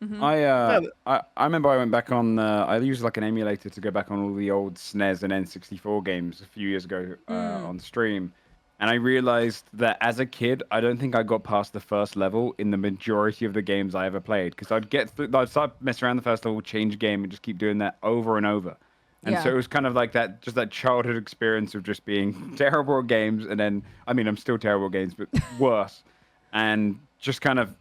Yeah. I remember I went back on. I used like an emulator to go back on all the old SNES and N64 games a few years ago on stream, and I realized that as a kid, I don't think I got past the first level in the majority of the games I ever played, because I'd start messing around the first level, change game, and just keep doing that over and over. And so it was kind of like that childhood experience of just being terrible at games, and then I'm still terrible at games, but worse. And just kind of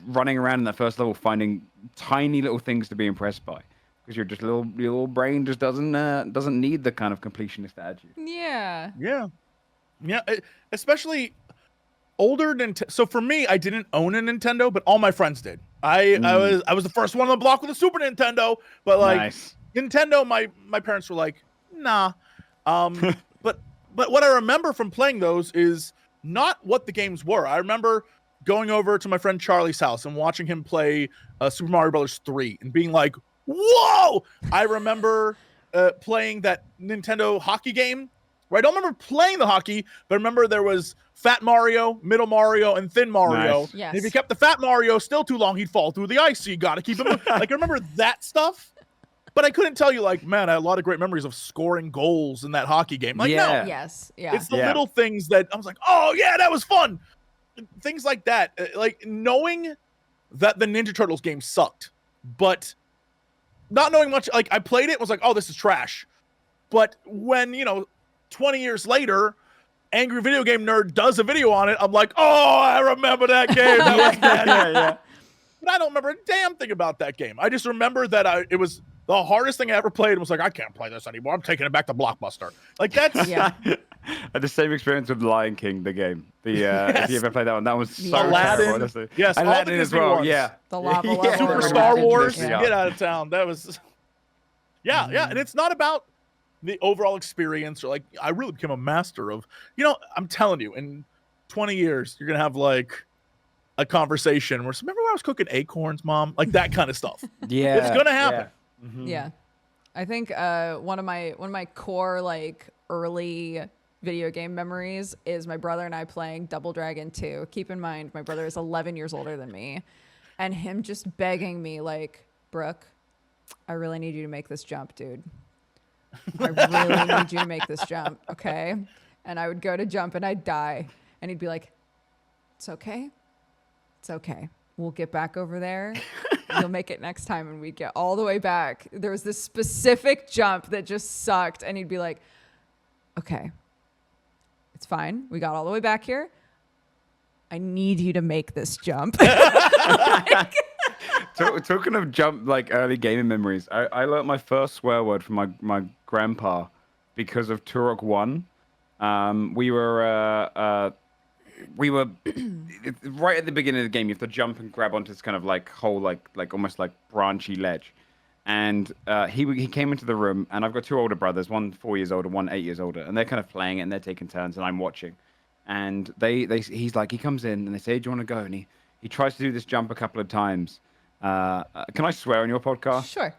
running around in that first level, finding tiny little things to be impressed by, because your little brain just doesn't need the kind of completionist attitude. Yeah. Especially older Nintendo. So for me, I didn't own a Nintendo, but all my friends did. I was the first one on the block with a Super Nintendo, but like nice. Nintendo, my parents were like, nah. But what I remember from playing those is not what the games were. I remember going over to my friend Charlie's house and watching him play Super Mario Brothers 3 and being like, whoa! I remember playing that Nintendo hockey game. Right? I don't remember playing the hockey, but I remember there was Fat Mario, Middle Mario, and Thin Mario. Nice. Yes. And if you kept the Fat Mario still too long, he'd fall through the ice. So you got to keep him. Like, I remember that stuff. But I couldn't tell you, like, man, I had a lot of great memories of scoring goals in that hockey game. Like, no. Yes. Yeah. It's the little things that I was like, oh, yeah, that was fun. Things like that. Like, knowing that the Ninja Turtles game sucked, but not knowing much. Like, I played it and was like, oh, this is trash. But when, 20 years later, Angry Video Game Nerd does a video on it, I'm like, oh, I remember that game. That was bad. Yeah. But I don't remember a damn thing about that game. I just remember that it was the hardest thing I ever played. And was like, I can't play this anymore. I'm taking it back to Blockbuster. Like, that's I had the same experience with Lion King, the game. If you ever played that was so Aladdin. terrible, honestly. Yes, all Aladdin the as Disney well. ones. Yeah, The lava level. Super Yeah. Star Wars. Yeah. Get out of town. That was, yeah. And it's not about the overall experience or like, I really became a master of, I'm telling you, in 20 years, you're going to have like a conversation where, remember when I was cooking acorns, Mom? Like that kind of stuff. Yeah, it's going to happen. Yeah. Mm-hmm. Yeah. I think one of my core like early video game memories is my brother and I playing Double Dragon 2. Keep in mind, my brother is 11 years older than me, and him just begging me like, Brooke, I really need you to make this jump, dude. I really need you to make this jump, okay? And I would go to jump and I'd die, and he'd be like, it's okay. It's okay. We'll get back over there. You'll make it next time. And we'd get all the way back. There was this specific jump that just sucked. And he'd be like, okay, it's fine. We got all the way back here. I need you to make this jump. Talking of jump, like early gaming memories, I learned my first swear word from my grandpa because of Turok 1. We were right at the beginning of the game. You have to jump and grab onto this kind of like whole like almost like branchy ledge. And he came into the room, and I've got two older brothers, one 4 years older, one 8 years older, and they're kind of playing it and they're taking turns, and I'm watching. And he's like, he comes in and they say, do you want to go? And he tries to do this jump a couple of times. Can I swear on your podcast? Sure.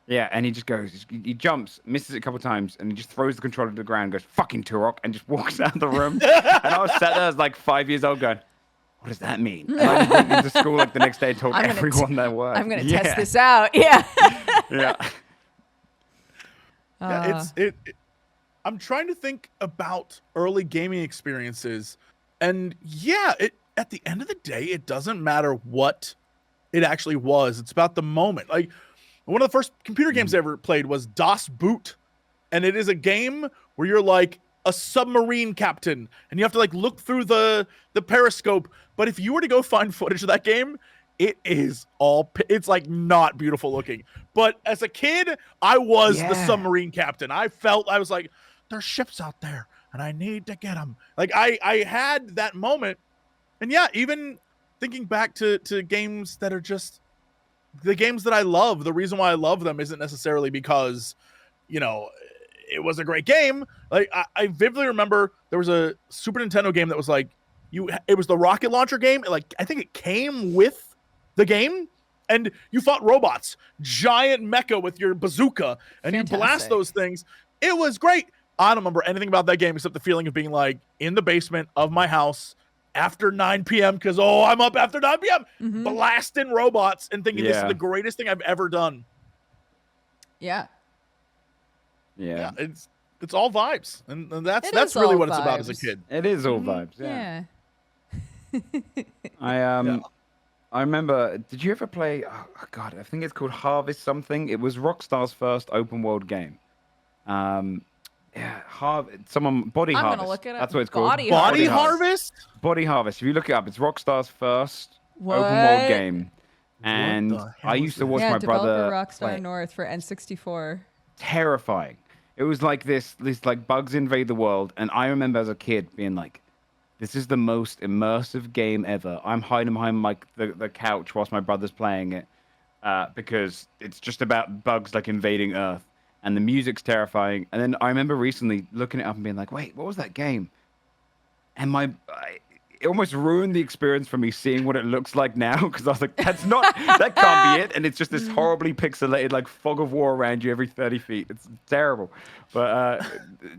Yeah, and he just goes, he jumps, misses it a couple of times, and he just throws the controller to the ground, goes, fucking Turok, and just walks out of the room. And I was sat there as like 5 years old going, what does that mean? And I just went into school like the next day and told everyone that word. I'm going to test this out. Yeah. Yeah. I'm trying to think about early gaming experiences, and at the end of the day, it doesn't matter what it actually was. It's about the moment. Like, one of the first computer games I ever played was Das Boot, and it is a game where you're like a submarine captain, and you have to like look through the periscope. But if you were to go find footage of that game, it's like not beautiful looking. But as a kid, I was the submarine captain. I was like, there's ships out there, and I need to get them. Like I had that moment, and yeah, even thinking back to games that are just the games that I love. The reason why I love them isn't necessarily because, you know, it was a great game. Like I vividly remember there was a Super Nintendo game that was like it was the rocket launcher game. Like I think it came with the game, and you fought robots, giant mecha with your bazooka, and you blast those things. It was great. I don't remember anything about that game except the feeling of being like in the basement of my house after 9 p.m. because I'm up after 9 p.m. Blasting robots and thinking this is the greatest thing I've ever done. Yeah. It's all vibes, and that's really what it's about as a kid. It is all vibes. Yeah. I remember. Did you ever play? Oh God, I think it's called Harvest something. It was Rockstar's first open world game. Body Harvest. I'm gonna look it up. That's what it's called. Body Harvest. Body Harvest. If you look it up, it's Rockstar's first open world game. And I used to watch my brother Rockstar play. North for N64. Terrifying. It was like these like bugs invade the world, and I remember as a kid being like, "This is the most immersive game ever." I'm hiding behind like the couch whilst my brother's playing it, because it's just about bugs like invading Earth, and the music's terrifying. And then I remember recently looking it up and being like, "Wait, what was that game?" And it almost ruined the experience for me seeing what it looks like now, because I was like, that can't be it. And it's just this horribly pixelated like fog of war around you every 30 feet. It's terrible. But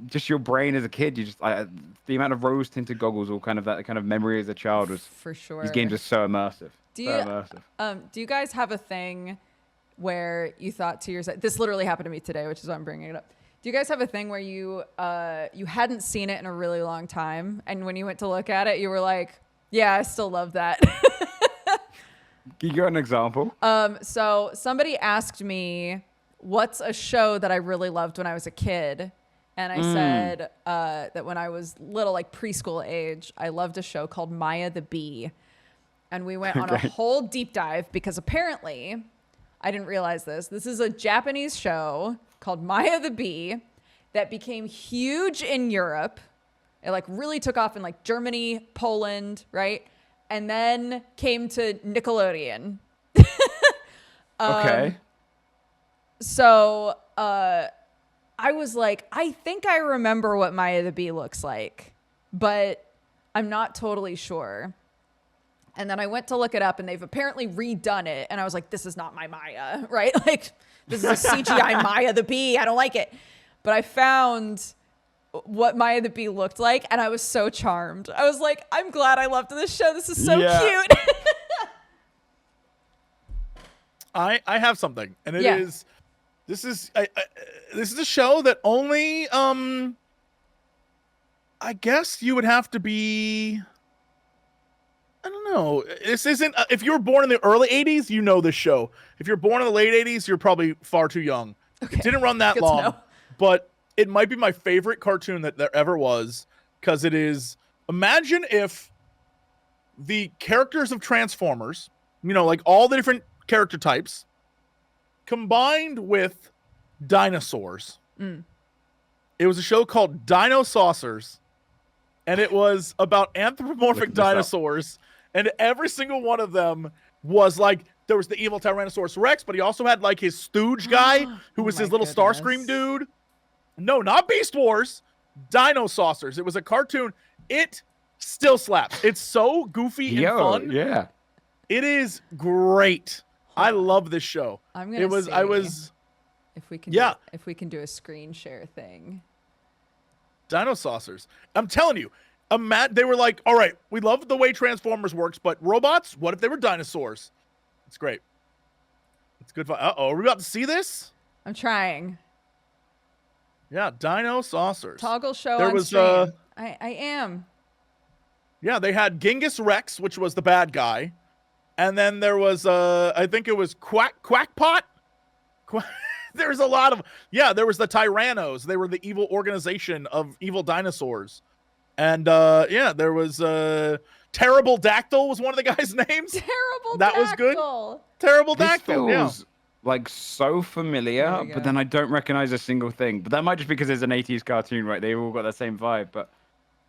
just your brain as a kid, you just the amount of rose tinted goggles, all kind of that kind of memory as a child was for sure. These games are so immersive. Do you guys have a thing where you thought to yourself, this literally happened to me today, which is why I'm bringing it up. Do you guys have a thing where you hadn't seen it in a really long time, and when you went to look at it, you were like, "Yeah, I still love that." Can you give an example? So somebody asked me, "What's a show that I really loved when I was a kid?" And I said that when I was little, like preschool age, I loved a show called Maya the Bee, and we went on a whole deep dive because apparently, I didn't realize this. This is a Japanese show called Maya the Bee that became huge in Europe. It like really took off in like Germany, Poland, right? And then came to Nickelodeon. Okay. So I was like, I think I remember what Maya the Bee looks like, but I'm not totally sure. And then I went to look it up, and they've apparently redone it. And I was like, this is not my Maya, right? Like, this is a CGI Maya the Bee. I don't like it. But I found what Maya the Bee looked like, and I was so charmed. I was like, I'm glad I loved this show. This is so cute. I have something, and this is a show that only I guess you would have to be, I don't know. This isn't if you were born in the early 80s, you know this show. If you're born in the late 80s, you're probably far too young. Okay. It didn't run that long, but it might be my favorite cartoon that there ever was, because it is, imagine if the characters of Transformers, you know, like all the different character types, combined with dinosaurs. It was a show called Dino Saucers, and it was about anthropomorphic dinosaurs, and every single one of them was like, there was the evil Tyrannosaurus Rex, but he also had like his stooge guy who was his little Starscream dude. No, not Beast Wars. Dino Saucers. It was a cartoon. It still slaps. It's so goofy and fun. Yeah. It is great. I love this show. I'm gonna if we can do a screen share thing. Dino Saucers. I'm telling you, they were like, all right, we love the way Transformers works, but robots, what if they were dinosaurs? It's great. It's good fun. Uh-oh, are we about to see this? I'm trying. Yeah, Dino Saucers. Toggle show on stream. I am. Yeah, they had Genghis Rex, which was the bad guy. And then there was, I think it was Quackpot. There's a lot of, there was the Tyrannos. They were the evil organization of evil dinosaurs. And there was Terrible Dactyl was one of the guys' names. Terrible Dactyl. That was good. Terrible Dactyl. Feels like so familiar, but then I don't recognize a single thing. But that might just because it's an 80s cartoon, right? They all got the same vibe, but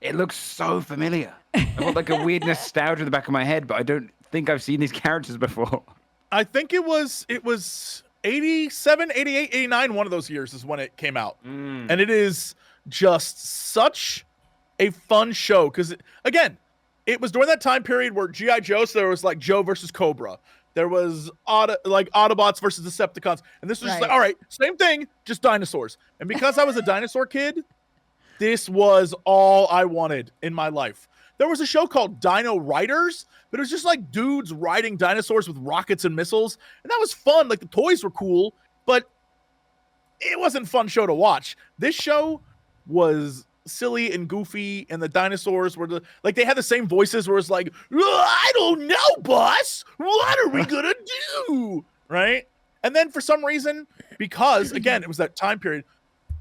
it looks so familiar. I've got like a weird nostalgia in the back of my head, but I don't think I've seen these characters before. I think it was 87, 88, 89, one of those years is when it came out. And it is just such a fun show because, again, it was during that time period where G.I. Joe, so there was like Joe versus Cobra. There was Autobots versus Decepticons. And this was just like, all right, same thing, just dinosaurs. And because I was a dinosaur kid, this was all I wanted in my life. There was a show called Dino Riders, but it was just like dudes riding dinosaurs with rockets and missiles. And that was fun. Like the toys were cool, but it wasn't a fun show to watch. This show was silly and goofy, and the dinosaurs were they had the same voices where it's like, I don't know, boss. What are we gonna do? Right? And then for some reason, because again, it was that time period,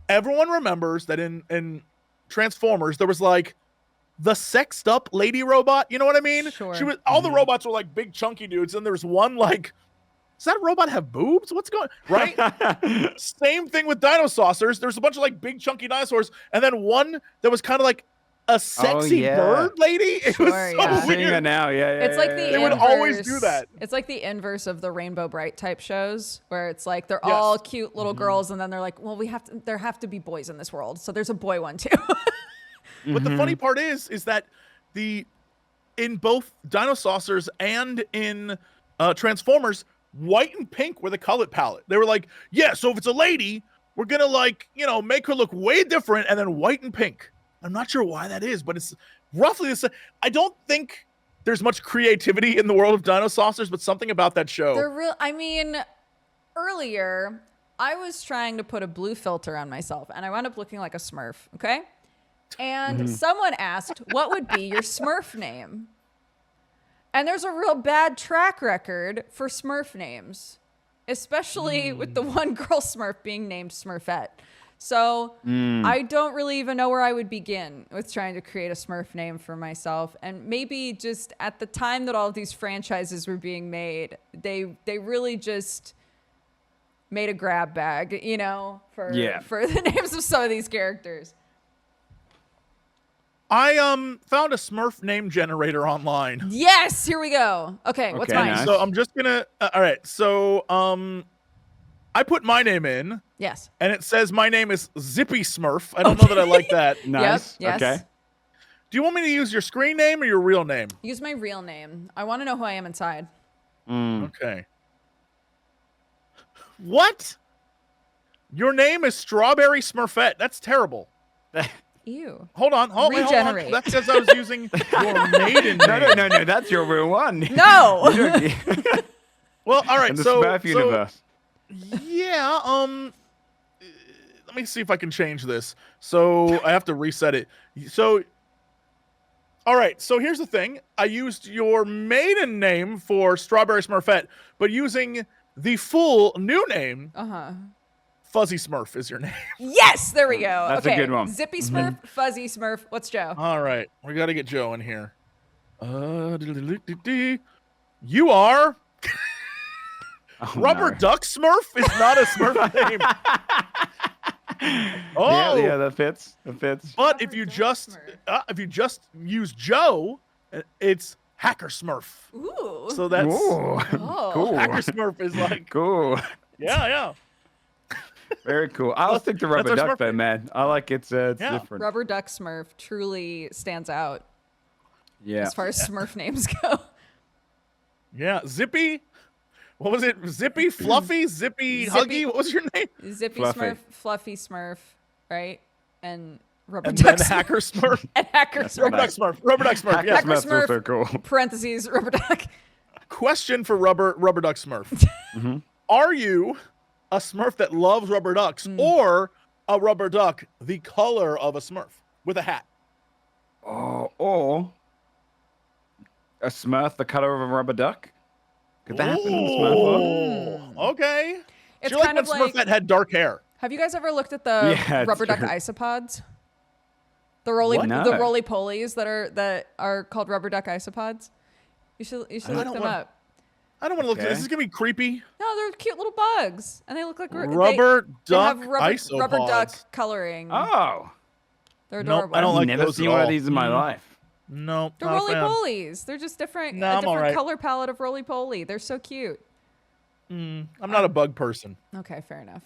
everyone remembers that in Transformers, there was like the sexed up lady robot. You know what I mean? Sure. She was all the robots were like big chunky dudes, and there's one like, does that robot have boobs? What's going right? Same thing with Dino Saucers. There's a bunch of like big chunky dinosaurs, and then one that was kind of like a sexy bird lady. It was so I'm seeing weird. it now. Yeah. It's like the They would always do that. It's like the inverse of the Rainbow Bright type shows, where it's like they're all cute little girls, and then they're like, well, there have to be boys in this world, so there's a boy one too. But the funny part is that in both Dino Saucers and in Transformers, white and pink were the color palette. They were like, yeah, so if it's a lady, we're gonna like, make her look way different, and then white and pink. I'm not sure why that is, but it's roughly the same. I don't think there's much creativity in the world of Dino Saucers, but something about that show. Earlier, I was trying to put a blue filter on myself, and I wound up looking like a Smurf, okay? And someone asked, what would be your Smurf name? And there's a real bad track record for Smurf names, especially with the one girl Smurf being named Smurfette. So I don't really even know where I would begin with trying to create a Smurf name for myself. And maybe just at the time that all of these franchises were being made, they really just made a grab bag, for the names of some of these characters. I found a Smurf name generator online. Yes, here we go. Okay, what's mine? Nice. So I'm just gonna. All right. So I put my name in. Yes. And it says my name is Zippy Smurf. I don't know that I like that. Nice. Yep, yes. Okay. Do you want me to use your screen name or your real name? Use my real name. I want to know who I am inside. Okay. What? Your name is Strawberry Smurfette. That's terrible. Ew. Hold on. Regenerate. That's because I was using your maiden name. No. That's your real one. No. Well, all right. In the So, Smurf universe. yeah. Let me see if I can change this. So I have to reset it. So, all right. So here's the thing. I used your maiden name for Strawberry Smurfette, but using the full new name. Fuzzy Smurf is your name. Yes, there we go. That's okay. a good one. Zippy Smurf, Fuzzy Smurf. What's Joe? All right, we got to get Joe in here. You are Rubber Duck Smurf is not a Smurf name. Yeah, that fits. But if you just use Joe, it's Hacker Smurf. Ooh. So that's Cool. Hacker Smurf is like Cool. yeah. Very cool. I'll stick to Rubber our Duck Smurf though, name. man. I like it's different. Rubber Duck Smurf truly stands out Yeah. as far as Smurf names go. Yeah, Zippy. What was it? Zippy, Fluffy, Zippy, Huggy. What was your name? Zippy Fluffy. Smurf, Fluffy Smurf, right? And Rubber And Duck then Smurf. Hacker Smurf. And Hacker Smurf. Rubber Duck Smurf. Rubber Duck Smurf. Yeah. Hacker Smurf's Smurf. also cool. Parentheses, Rubber Duck. Question for Rubber Duck Smurf. Are you a Smurf that loves rubber ducks or a rubber duck the color of a Smurf with a hat? Or a Smurf the color of a rubber duck? Could that happen in the Smurf world? Okay. It's Do you kind like of when like. Smurfette had dark hair? Have you guys ever looked at the Yeah, it's Rubber Duck true. isopods? The roly What? No. the roly polies that are called Rubber Duck isopods. You should look them up. I don't want to look. Is this gonna be creepy? No, they're cute little bugs, and they look like rubber duck they have isopods. rubber duck coloring. Oh, They're Nope, adorable. I don't I've like never those seen at one of all. these in my life. No, They're not a fan. roly-polies. They're just different. No, A I'm different alright. color palette of roly-poly. They're so cute. I'm not a bug person. Okay, fair enough.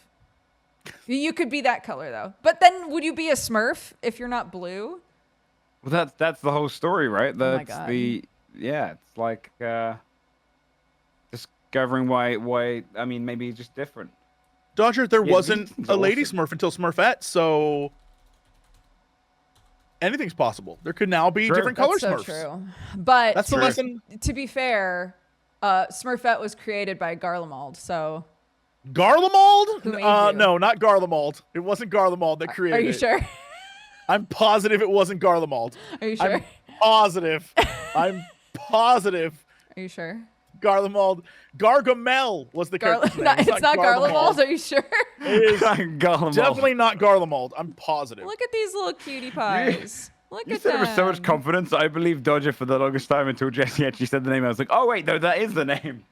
You could be that color though. But then, would you be a Smurf if you're not blue? Well, that's the whole story, right? my That's God. it's like discovering why. I mean, maybe it's just different. Dodger, there Yeah, wasn't these things a are lady awesome. Smurf until Smurfette, so anything's possible. There could now be True. different color That's so Smurfs. true. But That's the True. lesson. to be fair, Smurfette was created by Garlemald, so Garlemald? Who made you? No, not Garlemald. It wasn't Garlemald that created are you it. sure? I'm positive it wasn't Garlemald. Are you sure? I'm positive. I'm positive Are you sure? Garlemald. Gargamel was the character's name. It's not Garlemald. Are you sure? It is Garlemald. definitely not Garlemald. I'm positive. Look at these little cutie pies. Look You at said them. it with so much confidence. I believed Dodger for the longest time until Jesse actually said the name. I was like, oh wait, no, that is the name.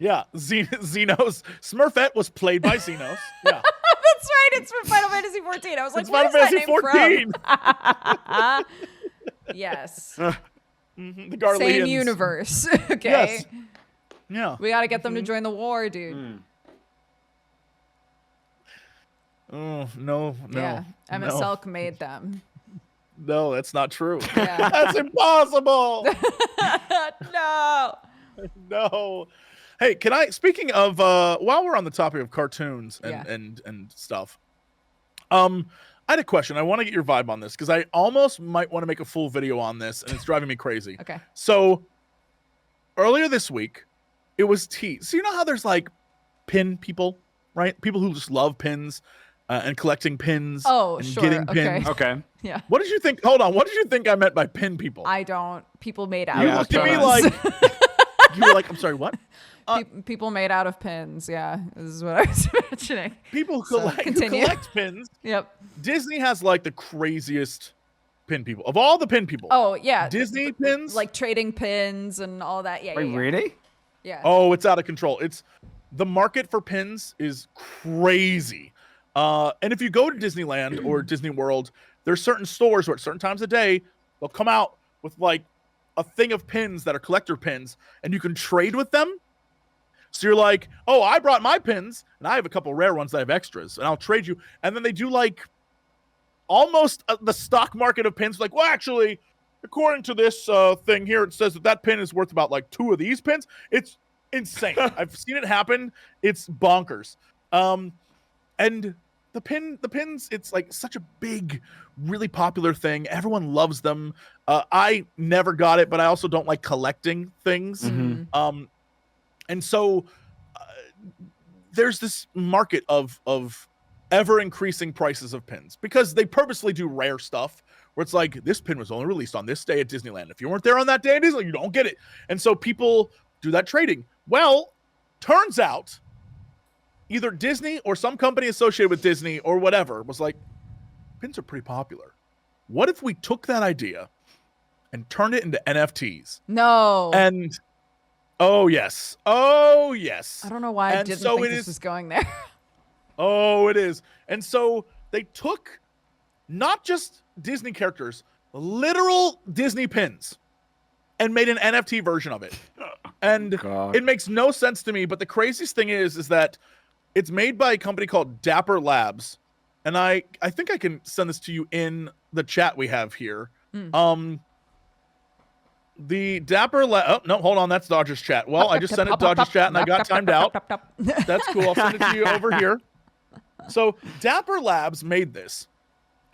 Yeah, Xenos. Smurfette was played by Xenos. Yeah. That's right. It's from Final Fantasy 14. I was like, It's where's Final that Fantasy name 14. from? Yes. The Garleans. Same universe. Okay. Yes. Yeah. We got to get them to join the war, dude. Oh, no. Yeah. Emmett no. Selk made them. No, that's not true. Yeah. That's impossible. No. No. Hey, can I, speaking of, while we're on the topic of cartoons and, Yeah. and stuff, I had a question. I want to get your vibe on this because I almost might want to make a full video on this and it's driving me crazy. Okay. So earlier this week, it was teased. So you know how there's like pin people, right? People who just love pins and collecting pins Oh, and sure. getting Okay. pins. Okay. Yeah. What did you think? Hold on. What did you think I meant by pin people? I don't. People made out Yeah, You of looked at me pins. like, you were like, I'm sorry, what? People made out of pins. Yeah. This is what I was imagining. People So, who continue. collect pins. Yep. Disney has like the craziest pin people of all the pin people. Oh, yeah. Disney pins, Like trading pins and all that. Yeah. Wait, yeah. really? Yeah. oh, it's out of control. It's the market for pins is crazy. And if you go to Disneyland or Disney World, there's certain stores where at certain times of day they'll come out with like a thing of pins that are collector pins, and you can trade with them. So you're like, oh, I brought my pins, and I have a couple rare ones that I have extras, and I'll trade you. And then they do like almost the stock market of pins. Like, well, actually, according to this thing here, it says that pin is worth about like 2 of these pins. It's insane. I've seen it happen. It's bonkers. And the pins, it's like such a big, really popular thing. Everyone loves them. I never got it, but I also don't like collecting things. Mhm. And so there's this market of ever increasing prices of pins because they purposely do rare stuff where it's like, this pin was only released on this day at Disneyland. If you weren't there on that day at Disneyland, you don't get it. And so people do that trading. Well, turns out either Disney or some company associated with Disney or whatever was like, pins are pretty popular. What if we took that idea and turned it into NFTs? No. And oh yes. Oh yes. I don't know why I and didn't so think it this is- was going there. Oh, it is. And so they took not just Disney characters, literal Disney pins, and made an NFT version of it. And God. it makes no sense to me, but the craziest thing is that it's made by a company called Dapper Labs. And I think I can send this to you in the chat we have here. The Dapper Lab. Oh, no, hold on. That's Dodger's chat. Well, I just sent it to Dodger's chat and I got timed out. That's cool. I'll send it to you over here. So Dapper Labs made this.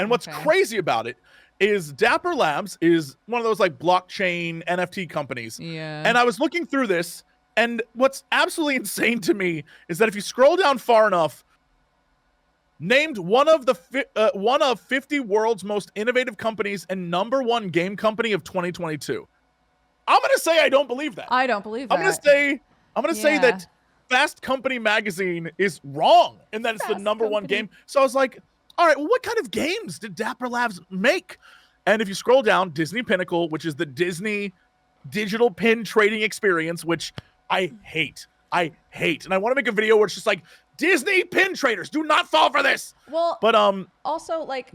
And what's Okay. crazy about it is Dapper Labs is one of those like blockchain NFT companies. Yeah. And I was looking through this, and what's absolutely insane to me is that if you scroll down far enough, named one of 50 world's most innovative companies and #1 game company of 2022. I'm gonna say I don't believe that. I don't believe that. I'm gonna say Yeah. that Fast Company magazine is wrong and that it's the Fast #1 Company. game. So I was like, all right, well, what kind of games did Dapper Labs make? And if you scroll down, Disney Pinnacle, which is the Disney digital pin trading experience, which I hate. And I want to make a video where it's just like, Disney pin traders, do not fall for this. Well, but also, like,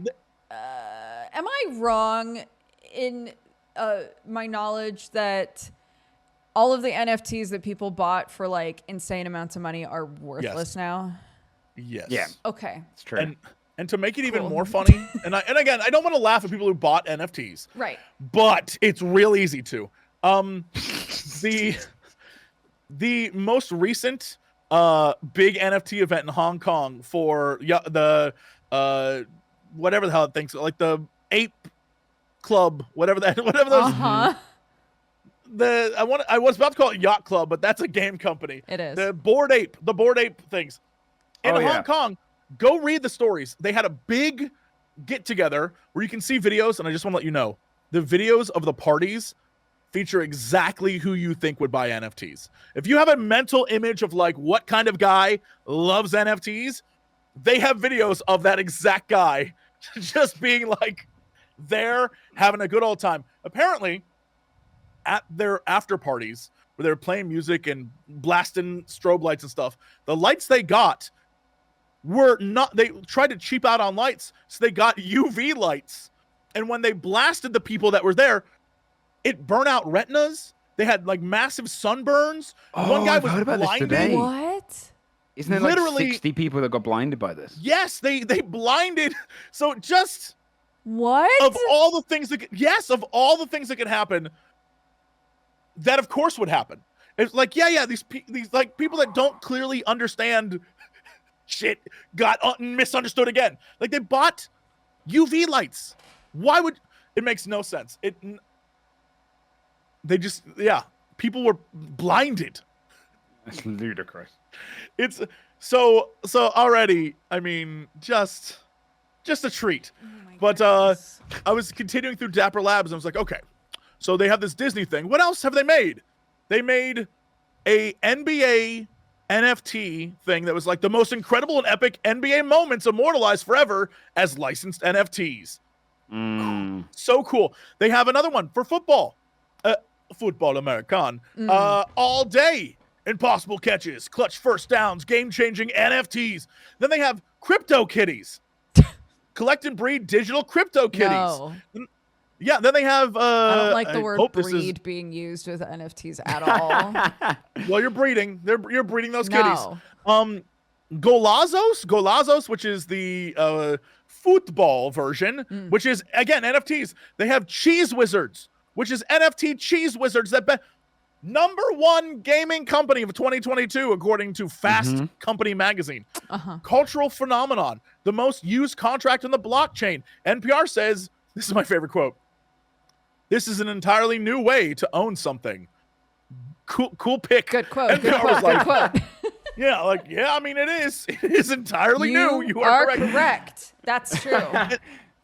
am I wrong in my knowledge that all of the NFTs that people bought for like insane amounts of money are worthless now? Yes. Yeah. Okay. It's true. And to make it even more funny, and again, I don't want to laugh at people who bought NFTs. Right. But it's real easy to. The most recent big NFT event in Hong Kong for the whatever the hell it thinks, like the Ape Club, whatever those. Uh-huh. I was about to call it Yacht Club, but that's a game company. It is. The Bored Ape things in Hong Kong. Go read the stories. They had a big get together where you can see videos, and I just want to let you know the videos of the parties feature exactly who you think would buy NFTs. If you have a mental image of like what kind of guy loves NFTs, they have videos of that exact guy just being like there having a good old time. Apparently, at their after parties where they're playing music and blasting strobe lights and stuff, the lights they got were not, they tried to cheap out on lights, so they got UV lights. And when they blasted the people that were there, it burned out retinas. They had like massive sunburns. One guy was blinded. What? Isn't there Literally, like 60 people that got blinded by this? Yes, they blinded. So just what? of all the things that could happen, that of course would happen. It's like, these like people that don't clearly understand shit got misunderstood again. Like they bought UV lights. Why would it makes no sense? People were blinded. That's ludicrous. It's so already, I mean, just a treat. But I was continuing through Dapper Labs and I was like, okay, so they have this Disney thing. What else have they made? They made a NBA NFT thing that was like the most incredible and epic NBA moments immortalized forever as licensed NFTs. So cool. They have another one for football. Football American. All day. Impossible catches, clutch first downs, game-changing NFTs. Then they have crypto kitties. Collect and breed digital crypto kitties. No. Yeah, then they have I don't like the word breed being used with NFTs at all. Well, you're breeding. You're breeding those kitties. Golazos, which is the football version, which is again NFTs. They have Cheese Wizards, which is NFT Cheese Wizards that number one gaming company of 2022 according to Fast Company magazine. Cultural phenomenon, the most used contract in the blockchain. NPR says, this is my favorite quote, "This is an entirely new way to own something." Cool pick. Good quote. Good quote. Yeah, I mean, it is entirely new. You are correct. That's true.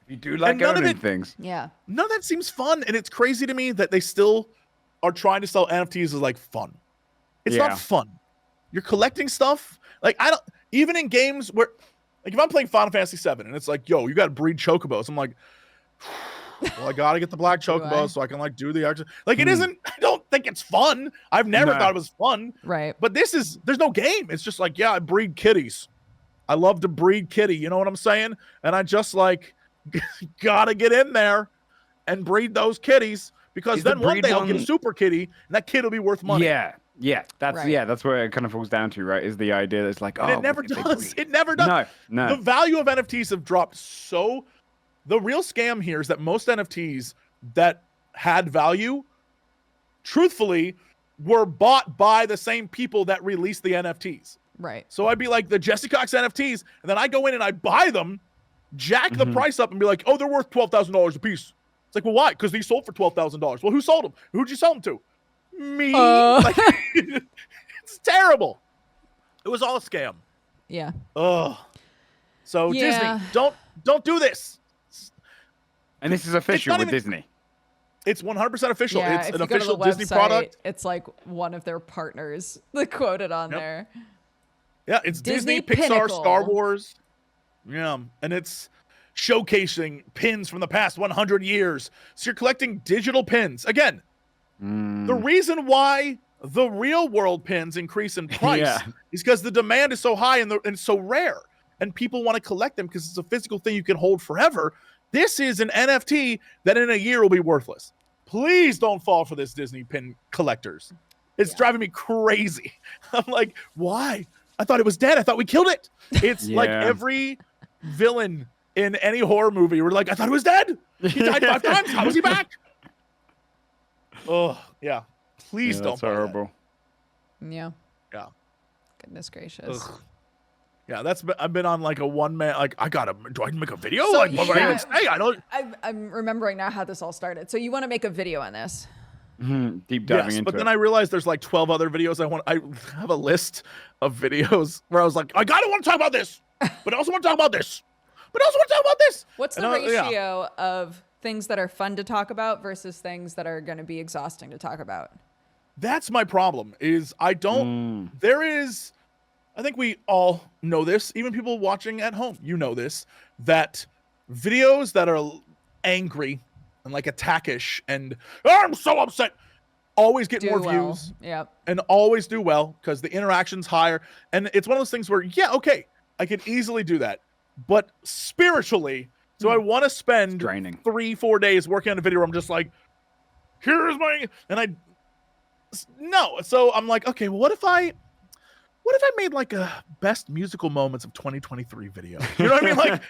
You do like owning things. Yeah. None of that seems fun, and it's crazy to me that they still are trying to sell NFTs as like fun. It's not fun. You're collecting stuff. Like even in games where, like if I'm playing Final Fantasy VII and it's like, yo, you got to breed chocobos. I'm like, well, I got to get the black chocobo so I can like do the action. Like it isn't, I don't think it's fun. I've never thought it was fun. Right. But there's no game. It's just like, I breed kitties. I love to breed kitty. You know what I'm saying? And I just like, got to get in there and breed those kitties. Because then one day I'll get a super kitty, and that kid will be worth money. Yeah, that's where it kind of falls down to, right? Is the idea that's like, it never does. It never does. No. The value of NFTs have dropped so. The real scam here is that most NFTs that had value, truthfully, were bought by the same people that released the NFTs. Right. So I'd be like the Jesse Cox NFTs, and then I go in and I buy them, jack the price up, and be like, oh, they're worth $12,000 a piece. It's like, well, why? Because they sold for $12,000. Well, who sold them? Who'd you sell them to? Me. Like, it's terrible. It was all a scam. Yeah. Ugh. So Disney, don't do this. And this is official with Disney. It's 100% official. Yeah, it's if an you official go to the Disney website, product. It's like one of their partners that quoted on there. Yeah, it's Disney, Pixar, Pinnacle. Star Wars. Yeah, and it's showcasing pins from the past 100 years. So you're collecting digital pins. Again, the reason why the real world pins increase in price Yeah. is because the demand is so high and so rare, and people want to collect them because it's a physical thing you can hold forever. This is an NFT that in a year will be worthless. Please don't fall for this, Disney pin collectors. It's driving me crazy. I'm like, why? I thought it was dead. I thought we killed it. It's like every villain in any horror movie. We're like, I thought it was dead. He died 5 times. How was he back? Oh, yeah. Please don't. That's horrible. Yeah. Yeah. Goodness gracious. Ugh. Yeah, I've been on like a one man. Like, do I make a video? So, like, what would I even say? I don't. I'm remembering now how this all started. So you want to make a video on this? Deep diving into but it. then I realized there's like 12 other videos I have a list of videos where I was like, I gotta want to talk about this, but I also want to talk about this, but I also want to talk about this. What's the ratio of things that are fun to talk about versus things that are going to be exhausting to talk about? That's my problem. Is I don't. There is. I think we all know this. Even people watching at home, you know this. That videos that are angry and like attackish and I'm so upset always get more views. Yep. And always do well because the interaction's higher. And it's one of those things where, yeah, okay, I can easily do that. But spiritually, so I want to spend 3-4 days working on a video where I'm just like, here's my, and no. So I'm like, okay, well, what if I made like a best musical moments of 2023 video? You know what I mean? Like,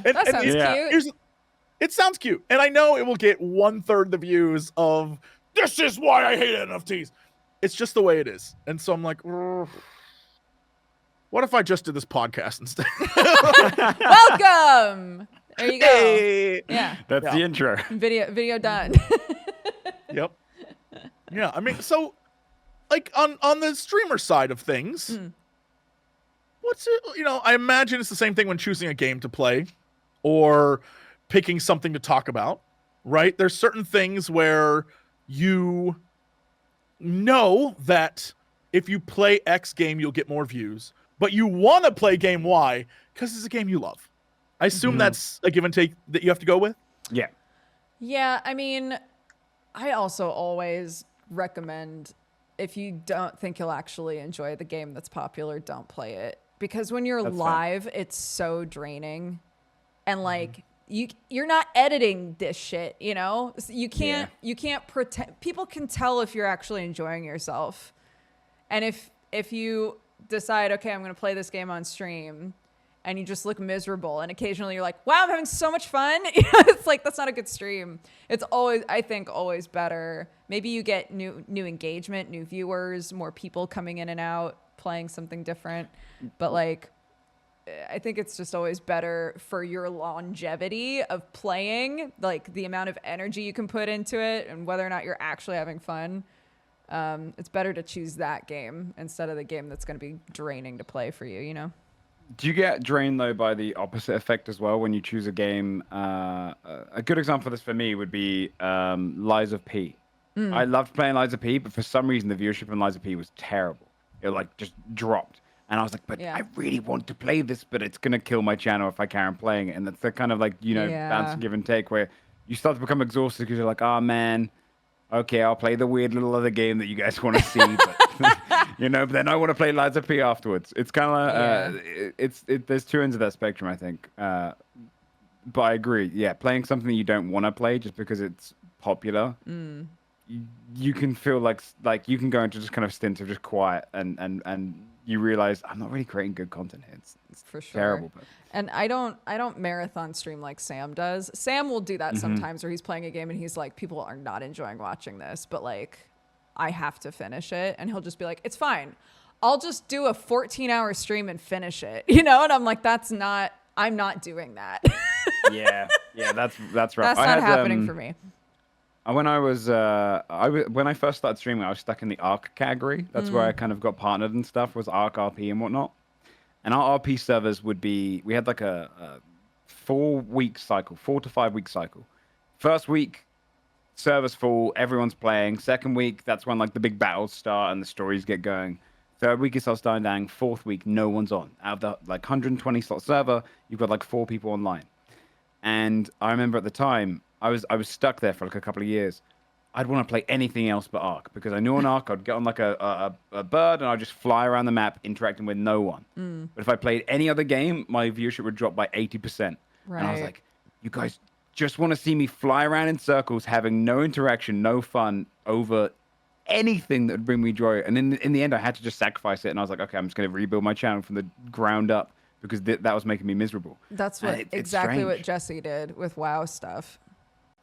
that sounds cute. It sounds cute. And I know it will get 1/3 the views of this is why I hate NFTs. It's just the way it is. And so I'm like, what if I just did this podcast instead? Welcome. There you go. Hey. Yeah. That's the intro. Video done. Yep. Yeah. I mean, so like on the streamer side of things, what's it, I imagine it's the same thing when choosing a game to play or picking something to talk about, right? There's certain things where you know that if you play X game, you'll get more views, but you want to play game Y because it's a game you love. I assume that's a give and take that you have to go with. Yeah. Yeah. I mean, I also always recommend if you don't think you'll actually enjoy the game that's popular, don't play it. Because when you're live, it's so draining. And like, you're not editing this shit, you can't pretend. People can tell if you're actually enjoying yourself. And if you decide, okay, I'm going to play this game on stream and you just look miserable and occasionally you're like, wow, I'm having so much fun. It's like, that's not a good stream. It's always, I think, always better. Maybe you get new engagement, new viewers, more people coming in and out, playing something different. But like, I think it's just always better for your longevity of playing, like the amount of energy you can put into it and whether or not you're actually having fun. It's better to choose that game instead of the game that's going to be draining to play for you, Do you get drained, though, by the opposite effect as well when you choose a game? A good example of this for me would be Lies of P. I loved playing Lies of P, but for some reason the viewership on Lies of P was terrible. It like just dropped. And I was like, but I really want to play this, but it's going to kill my channel if I carry on playing it. And that's the kind of like, bounce and give and take where you start to become exhausted because you're like, oh, man, okay, I'll play the weird little other game that you guys want to see. But, but then I want to play Lies of P afterwards. It's kind of, there's two ends of that spectrum, I think. But I agree. Yeah, playing something that you don't want to play just because it's popular. You can feel like you can go into just kind of stint of just quiet and you realize I'm not really creating good content here. It's for sure terrible. But... And I don't marathon stream like Sam does. Sam will do that sometimes where he's playing a game and he's like, people are not enjoying watching this, but like I have to finish it. And he'll just be like, it's fine. I'll just do a 14-hour stream and finish it. And I'm like, I'm not doing that. yeah, that's rough. That's not happening for me. When I first started streaming, I was stuck in the ARC category. That's where I kind of got partnered and stuff, was ARC, RP, and whatnot. And our RP servers we had like a 4-week cycle, 4 to 5 week cycle. First week, servers full, everyone's playing. Second week, that's when like the big battles start and the stories get going. Third week, it starts dying down. Fourth week, no one's on. Out of the like 120 slot server, you've got like 4 people online. And I remember at the time, I was stuck there for like a couple of years. I'd want to play anything else but Ark, because I knew on Ark I'd get on like a bird and I'd just fly around the map interacting with no one. But if I played any other game, my viewership would drop by 80%. Right. And I was like, you guys just want to see me fly around in circles, having no interaction, no fun over anything that would bring me joy. And in the end, I had to just sacrifice it. And I was like, okay, I'm just going to rebuild my channel from the ground up, because that was making me miserable. That's what exactly what Jesse did with WoW stuff.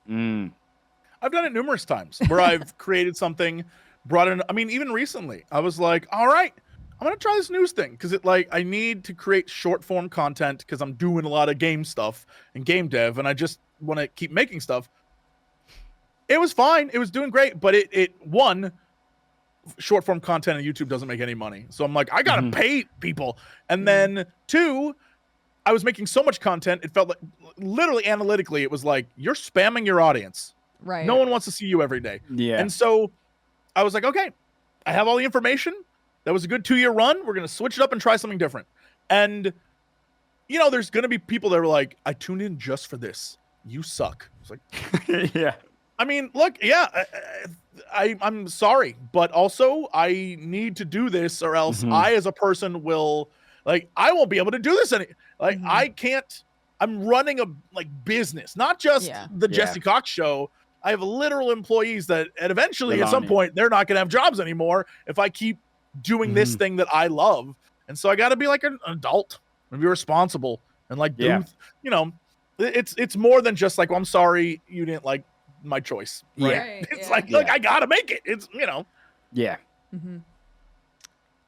I've done it numerous times where I've created something, brought in. I mean, even recently, I was like, all right, I'm going to try this news thing, because I need to create short form content, because I'm doing a lot of game stuff and game dev, and I just want to keep making stuff. It was fine. It was doing great, but one, short form content on YouTube doesn't make any money. So I'm like, I got to pay people. And then two, I was making so much content. It felt like, literally analytically, it was like, you're spamming your audience. Right. No one wants to see you every day. Yeah. And so I was like, okay, I have all the information. That was a good 2-year run. We're going to switch it up and try something different. And, there's going to be people that are like, I tuned in just for this. You suck. It's like, yeah. I mean, look, yeah, I'm sorry, but also I need to do this, or else I, as a person, will, I won't be able to do this I can't. I'm running a business, not just the Jesse Cox show. I have literal employees that, and eventually at some point, they're not going to have jobs anymore if I keep doing this thing that I love. And so I got to be like an adult and be responsible and do, it's more than just well, I'm sorry you didn't like my choice. Right? Yeah. It's look, I got to make it. It's, Yeah.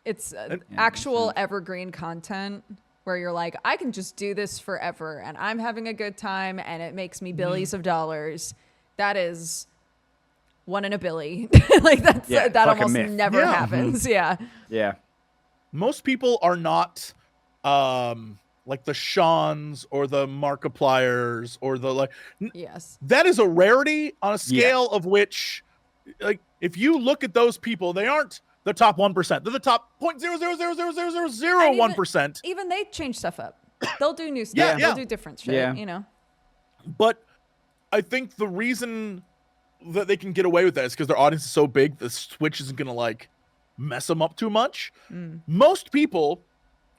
It's actual evergreen content where you're like, I can just do this forever and I'm having a good time and it makes me billions of dollars. That is one in a billy. That almost never happens. Yeah. Yeah. Most people are not like the Seans or the Markipliers or the yes. That is a rarity on a scale of which, if you look at those people, they aren't the top 1%. They're the top 0.0000001%. Even they change stuff up. They'll do new stuff. They'll do different shit. But I think the reason that they can get away with that is because their audience is so big, the Switch isn't gonna mess them up too much. Most people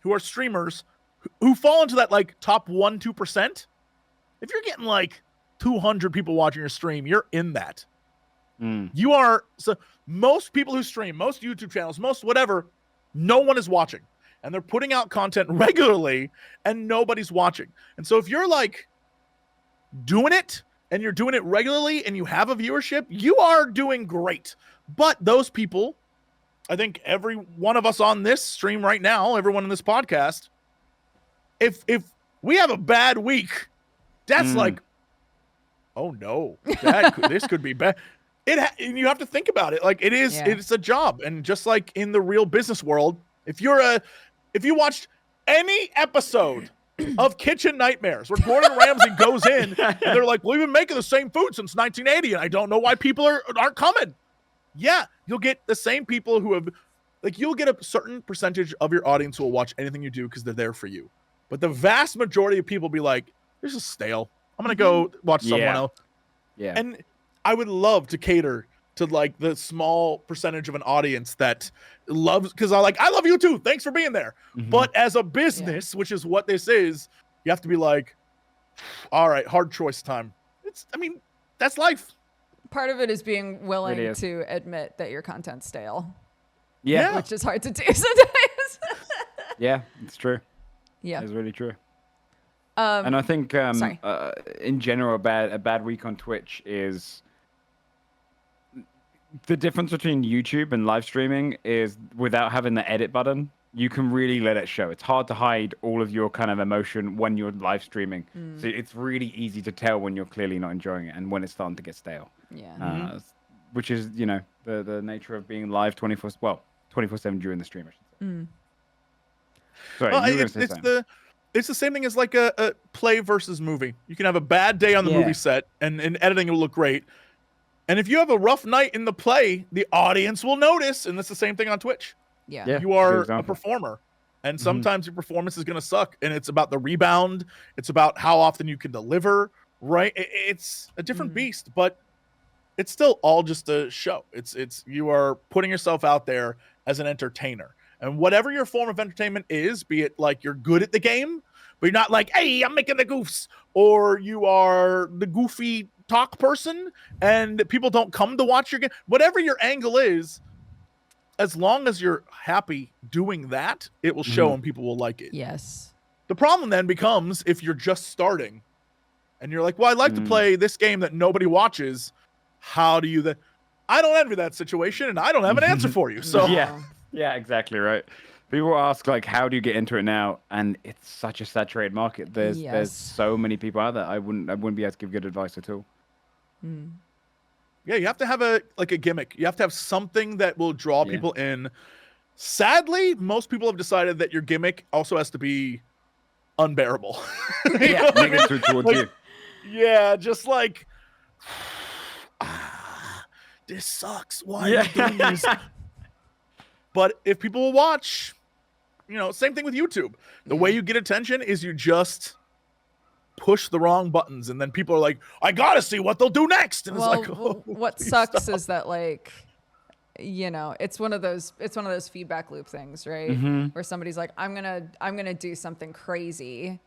who are streamers who fall into that top 1-2%, if you're getting 200 people watching your stream, you're in that. You are. So most people who stream, most YouTube channels, most whatever, no one is watching, and they're putting out content regularly and nobody's watching. And so if you're doing it and you're doing it regularly and you have a viewership, you are doing great. But those people, I think every one of us on this stream right now, everyone in this podcast, if we have a bad week, that's oh no, this could be bad. And you have to think about it. It is, it's a job. And just like in the real business world, if you watched any episode of Kitchen Nightmares where Gordon Ramsay goes in and they're like, we've been making the same food since 1980 and I don't know why people aren't coming. Yeah, you'll get the same people who have, you'll get a certain percentage of your audience who will watch anything you do because they're there for you. But the vast majority of people be like, this is stale. I'm going to go watch someone else. Yeah. And I would love to cater to the small percentage of an audience that loves, because I love you too. Thanks for being there. But as a business, which is what this is, you have to be all right, hard choice time. That's life. Part of it is being willing to admit that your content's stale. Yeah. Which is hard to do sometimes. Yeah, it's true. Yeah. It's really true. And I think in general, a bad week on Twitch is the difference between YouTube and live streaming is without having the edit button, you can really let it show. It's hard to hide all of your kind of emotion when you're live streaming. So it's really easy to tell when you're clearly not enjoying it and when it's starting to get stale. Yeah. Which is, the nature of being live 24/7 during the stream. Sorry, well, it's the same thing as a play versus movie. You can have a bad day on the movie set and editing will look great. And if you have a rough night in the play, the audience will notice. And it's the same thing on Twitch. Yeah. You are a performer. And sometimes your performance is going to suck. And it's about the rebound. It's about how often you can deliver, right? It's a different beast. But it's still all just a show. It's you are putting yourself out there as an entertainer. And whatever your form of entertainment is, be it like you're good at the game, but you're not like, hey, I'm making the goofs, or you are the goofy talk person and people don't come to watch your game. Whatever your angle is, as long as you're happy doing that, it will show and people will like it. Yes. The problem then becomes if you're just starting and you're like, well, I'd like to play this game that nobody watches. How do you then? I don't envy that situation, and I don't have an answer for you. So yeah, exactly right. People ask like, how do you get into it now? And it's such a saturated market. There's so many people out there. I wouldn't be able to give good advice at all. Yeah, you have to have a gimmick. You have to have something that will draw people in. Sadly, most people have decided that your gimmick also has to be unbearable. Yeah, make it through towards you. Yeah, just like this sucks. Why are you doing this? But if people will watch, same thing with YouTube. The way you get attention is you just push the wrong buttons, and then people are like, I gotta see what they'll do next. And it's like, what sucks is that it's one of those feedback loop things, right? Where somebody's like, I'm gonna do something crazy,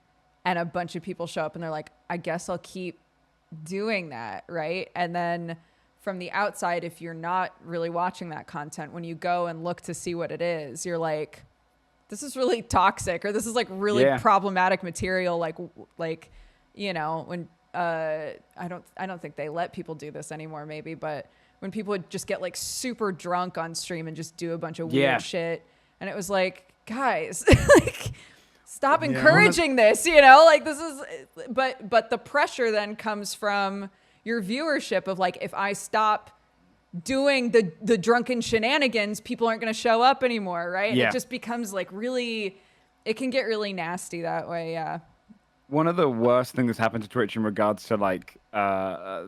and a bunch of people show up and they're like, I guess I'll keep doing that, right? And then from the outside, if you're not really watching that content, when you go and look to see what it is, you're like, this is really toxic, or this is like really problematic material. When I don't think they let people do this anymore, maybe, but when people would just get like super drunk on stream and just do a bunch of weird shit, and it was like, guys, like, stop encouraging this, this is, but the pressure then comes from your viewership of like, if I stop doing the drunken shenanigans, people aren't going to show up anymore, right? It just becomes like it can get really nasty that way. Yeah. One of the worst things that's happened to Twitch in regards to like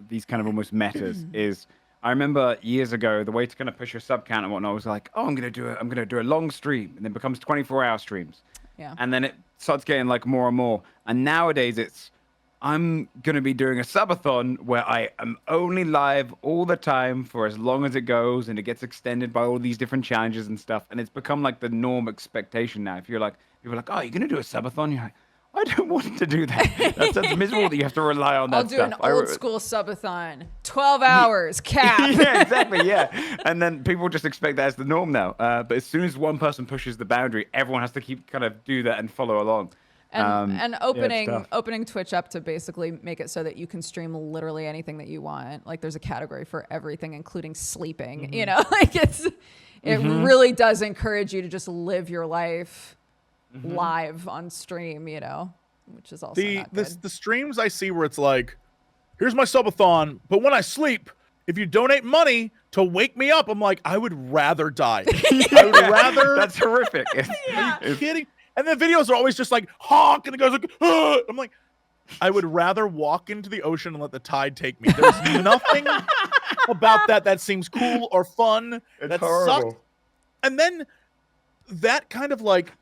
these kind of almost metas is, I remember years ago, the way to kind of push your sub count and whatnot was like, oh, I'm gonna do a long stream, and then it becomes 24-hour streams. Yeah. And then it starts getting like more and more. And nowadays it's, I'm gonna be doing a subathon where I am only live all the time for as long as it goes, and it gets extended by all these different challenges and stuff. And it's become like the norm expectation now. If you're like, people are like, oh, you're gonna do a subathon? You're like, I don't want to do that. That's miserable that you have to rely on that I'll do stuff. an old school subathon, 12 hours, cap. Yeah, exactly, yeah. And then people just expect that as the norm now. But as soon as one person pushes the boundary, everyone has to keep kind of do that and follow along. And opening Twitch up to basically make it so that you can stream literally anything that you want. Like there's a category for everything, including sleeping. Like it really does encourage you to just live your life live on stream, which is also not good. The streams I see where it's like, here's my subathon, but when I sleep, if you donate money to wake me up, I'm like, I would rather die. I would rather. That's horrific. Are you kidding? And the videos are always just like honk, and the guy's like, ugh! I'm like, I would rather walk into the ocean and let the tide take me. There's nothing about that seems cool or fun. It's that horrible. sucks. And then that kind of like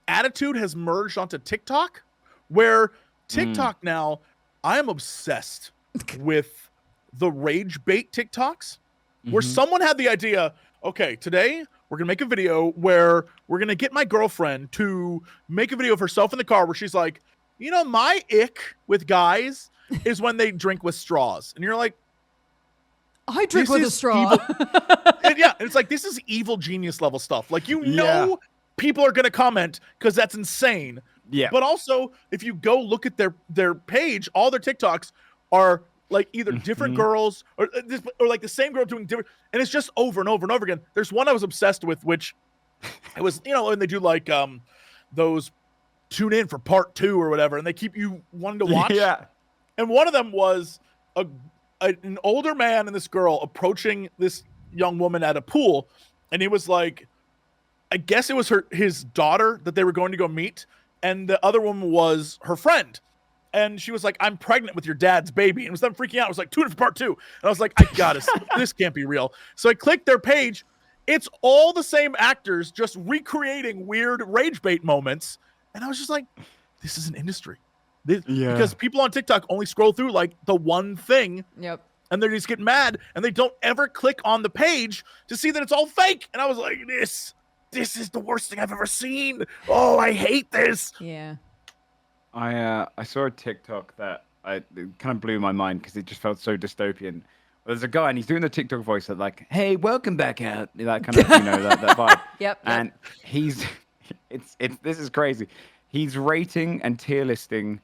attitude has merged onto TikTok, where TikTok now, I am obsessed with the rage bait TikToks, where someone had the idea, okay, today we're going to make a video where we're going to get my girlfriend to make a video of herself in the car where she's like, my ick with guys is when they drink with straws. And you're like, I drink with a straw. And it's like, this is evil genius level stuff. Like, people are going to comment because that's insane. Yeah. But also, if you go look at their page, all their TikToks are like either different girls or like the same girl doing different, and it's just over and over and over again. There's one I was obsessed with, which it was, and they do like those tune in for part 2 or whatever, and they keep you wanting to watch. Yeah. And one of them was an older man and this girl approaching this young woman at a pool, and he was like, I guess it was his daughter that they were going to go meet, and the other woman was her friend. And she was like, I'm pregnant with your dad's baby. And it was them freaking out. It was like, tune in for part 2. And I was like, I got it. This can't be real. So I clicked their page. It's all the same actors just recreating weird rage bait moments. And I was just like, this is an industry. Because people on TikTok only scroll through like the one thing. Yep. and they just get mad and they don't ever click on the page to see that it's all fake. And I was like, this is the worst thing I've ever seen. Oh, I hate this. Yeah. I saw a TikTok that it kind of blew my mind because it just felt so dystopian. There's a guy and he's doing the TikTok voice that like, "Hey, welcome back out," that kind of that vibe. Yep. And he's this is crazy. He's rating and tier listing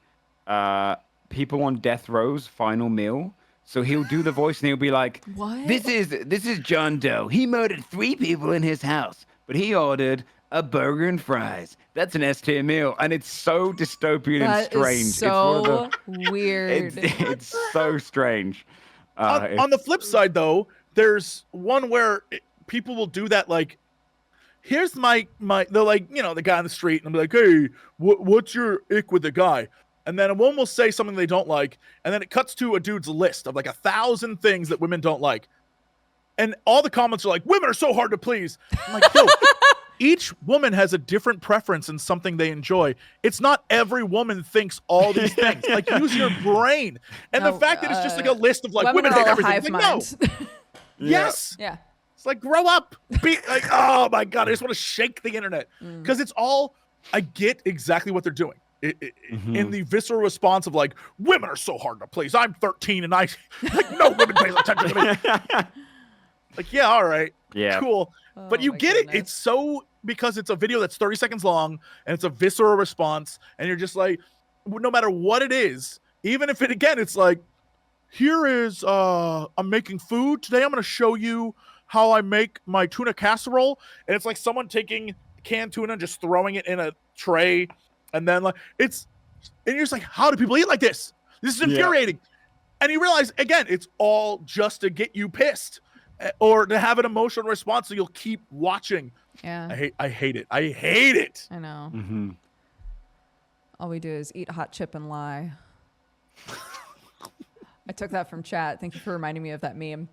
people on death row's final meal. So he'll do the voice and he'll be like, What? This is John Doe. He murdered 3 people in his house, but he ordered a burger and fries. That's an S-tier meal." And it's so dystopian and strange. Is so weird. It's so strange. On the flip side, though, there's one where people will do that. Like, here's my. They're like, the guy on the street, and I'm like, "Hey, what's your ick with the guy?" And then one will say something they don't like, and then it cuts to a dude's list of like 1,000 things that women don't like, and all the comments are like, "Women are so hard to please." I'm like, yo. Each woman has a different preference in something they enjoy. It's not every woman thinks all these things. Like, use your brain. And the fact that it's just like a list of like women hate everything. It's like, no. Yes. Yeah. It's like, grow up. Be like, oh my God, I just want to shake the internet. Because it's all, I get exactly what they're doing. In the visceral response of like, women are so hard to please. I'm 13 and like, no woman pays attention to me. Like, yeah, all right. Yeah. Cool. But you get it. It's so, because it's a video that's 30 seconds long and it's a visceral response. And you're just like, no matter what it is, even if it, again, it's like, here is, I'm making food. Today I'm going to show you how I make my tuna casserole. And it's like someone taking canned tuna and just throwing it in a tray. And then like, and you're just like, how do people eat like this? This is infuriating. And you realize, again, it's all just to get you pissed or to have an emotional response. So you'll keep watching. Yeah. I hate it. I hate it. I know. Mm-hmm. All we do is eat hot chip and lie. I took that from chat. Thank you for reminding me of that meme.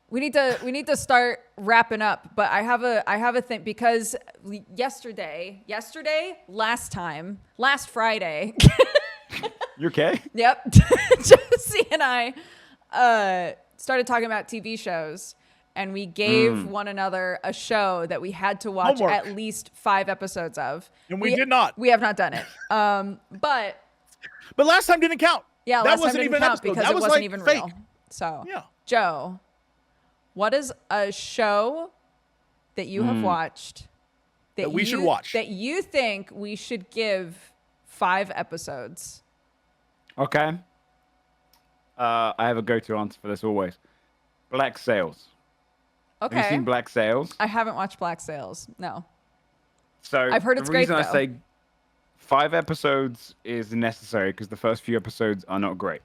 We need to start wrapping up, but I have a thing because last Friday. You okay? Yep. Josie and I started talking about TV shows, and we gave one another a show that we had to watch at least 5 episodes of. And we did not. We have not done it. But last time didn't count. Yeah, that last wasn't time even didn't count episode. because that it was wasn't like even fake. real. So, yeah. Joe, what is a show that you have watched that we should watch that you think we should give 5 episodes? Okay. I have a go-to answer for this always. Black Sails. Okay. Have you seen Black Sails? I haven't watched Black Sails. No. So I've heard it's great, the reason though. I say 5 episodes is necessary because the first few episodes are not great.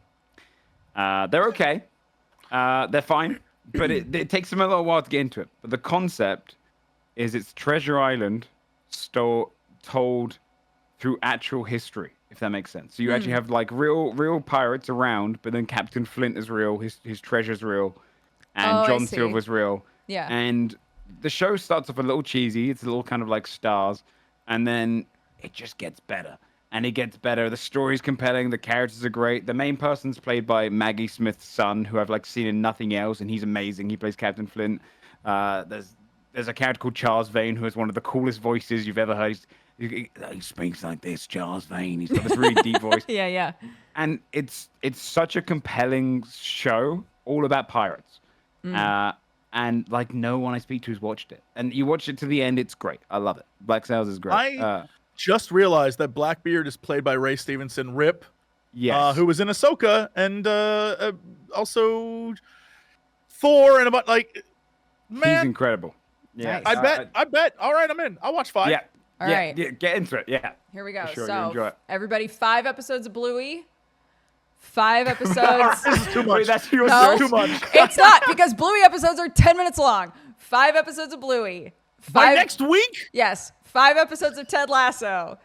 They're okay. They're fine, but it takes them a little while to get into it. But the concept is it's Treasure Island told through actual history, if that makes sense. So you actually have like real pirates around, but then Captain Flint is real, his treasure's real, and John Silver's real. Yeah. And the show starts off a little cheesy. It's a little kind of like Stars, and then it just gets better. And it gets better. The story's compelling. The characters are great. The main person's played by Maggie Smith's son, who I've like seen in nothing else, and he's amazing. He plays Captain Flint. There's a character called Charles Vane, who has one of the coolest voices you've ever heard. He speaks like this, Charles Vane. He's got this really deep voice. Yeah. And it's such a compelling show, all about pirates. And like no one I speak to has watched it. And you watch it to the end, it's great. I love it. Black Sails is great. I just realized that Blackbeard is played by Ray Stevenson, Rip. Yes. Who was in Ahsoka and also Thor and about like, man. He's incredible. Yeah. Nice. I bet. All right, I'm in. I'll watch 5. Yeah. All yeah, right. Yeah, get into it. Yeah. Here we go. For sure, you'll enjoy So, it. everybody, 5 episodes of Bluey. 5 episodes. This is too much. Wait, that's yours. No. Too much. It's not, because Bluey episodes are 10 minutes long. 5 episodes of Bluey. By next week? Yes. 5 episodes of Ted Lasso.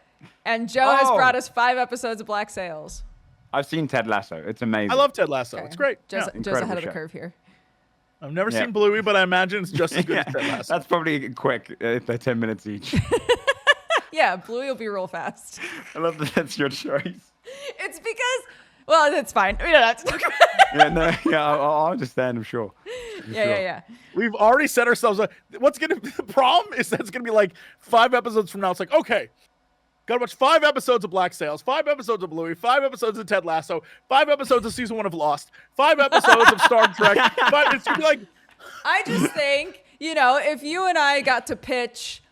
And Joe has brought us 5 episodes of Black Sails. I've seen Ted Lasso. It's amazing. I love Ted Lasso. Okay. It's great. Joe's Yeah. ahead of the show. curve here. I've never seen Bluey, but I imagine it's just as good as Ted Lasso. That's probably quick. They're 10 minutes each. Yeah, Bluey will be real fast. I love that that's your choice. It's because Well, that's fine. We don't have to talk about it. Yeah, no, yeah, I'll understand. I'm sure. Yeah. We've already set ourselves up. The problem is that it's gonna be like 5 episodes from now. It's like, okay, gotta watch 5 episodes of Black Sails, 5 episodes of Bluey, 5 episodes of Ted Lasso, 5 episodes of season 1 of Lost, 5 episodes of Star Trek. It's gonna be like, I just think, if you and I got to pitch,